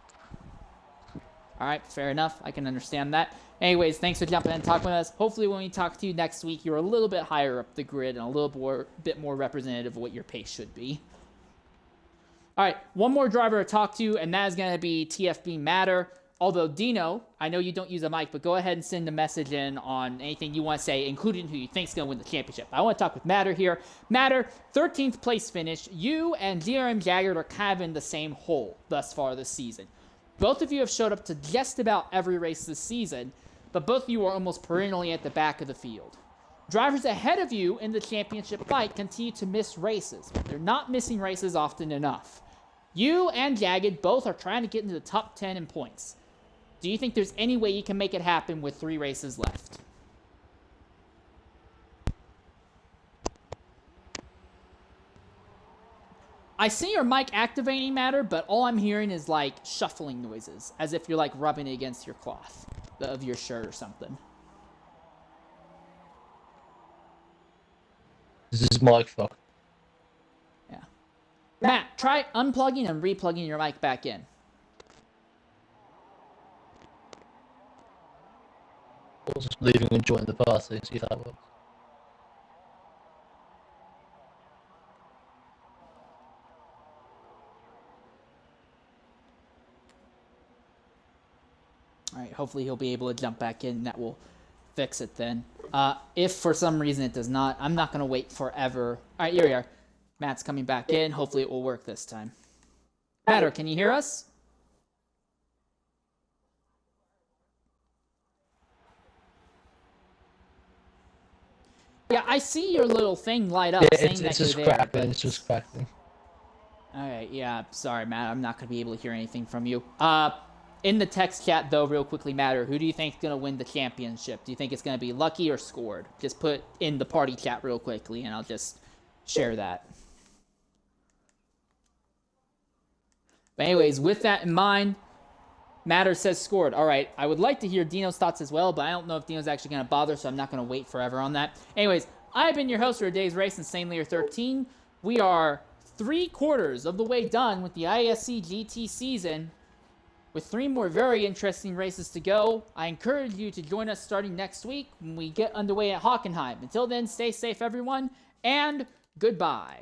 All right, fair enough. I can understand that. Anyways, thanks for jumping in and talking with us. Hopefully when we talk to you next week, you're a little bit higher up the grid and a little bit more representative of what your pace should be. All right, one more driver to talk to, and that is going to be TFB Matter. Although, Dino, I know you don't use a mic, but go ahead and send a message in on anything you want to say, including who you think is going to win the championship. I want to talk with Matter here. Matter, 13th place finish. You and GRM Jagged are kind of in the same hole thus far this season. Both of you have showed up to just about every race this season, but both of you are almost perennially at the back of the field. Drivers ahead of you in the championship fight continue to miss races. They're not missing races often enough. You and Jagged both are trying to get into the top 10 in points. Do you think there's any way you can make it happen with 3 races left? I see your mic activating, Matter, but all I'm hearing is like shuffling noises, as if you're like rubbing it against your cloth of your shirt or something. This is mic fuck. Yeah. Matt, try unplugging and replugging your mic back in. Or just leaving and joining the party, see if that works. Alright, hopefully he'll be able to jump back in and that will fix it then. If for some reason it does not, I'm not going to wait forever. Alright, here we are. Matt's coming back in. Hopefully it will work this time. Matter, can you hear us? Yeah, I see your little thing light up Yeah, saying it's that just you're there. cracking, it's just cracking. Alright, yeah, sorry, Matt. I'm not going to be able to hear anything from you. In the text chat, though, real quickly, Matter, who do you think is going to win the championship? Do you think it's going to be Lucky or Scored? Just put in the party chat real quickly, and I'll just share that. But anyways, with that in mind, Matter says Scored. All right, I would like to hear Dino's thoughts as well, but I don't know if Dino's actually going to bother, so I'm not going to wait forever on that. Anyways, I've been your host for today's race, Insanely 13. We are 3/4 of the way done with the IESC GT season, with 3 more very interesting races to go. I encourage you to join us starting next week when we get underway at Hockenheim. Until then, stay safe, everyone, and goodbye.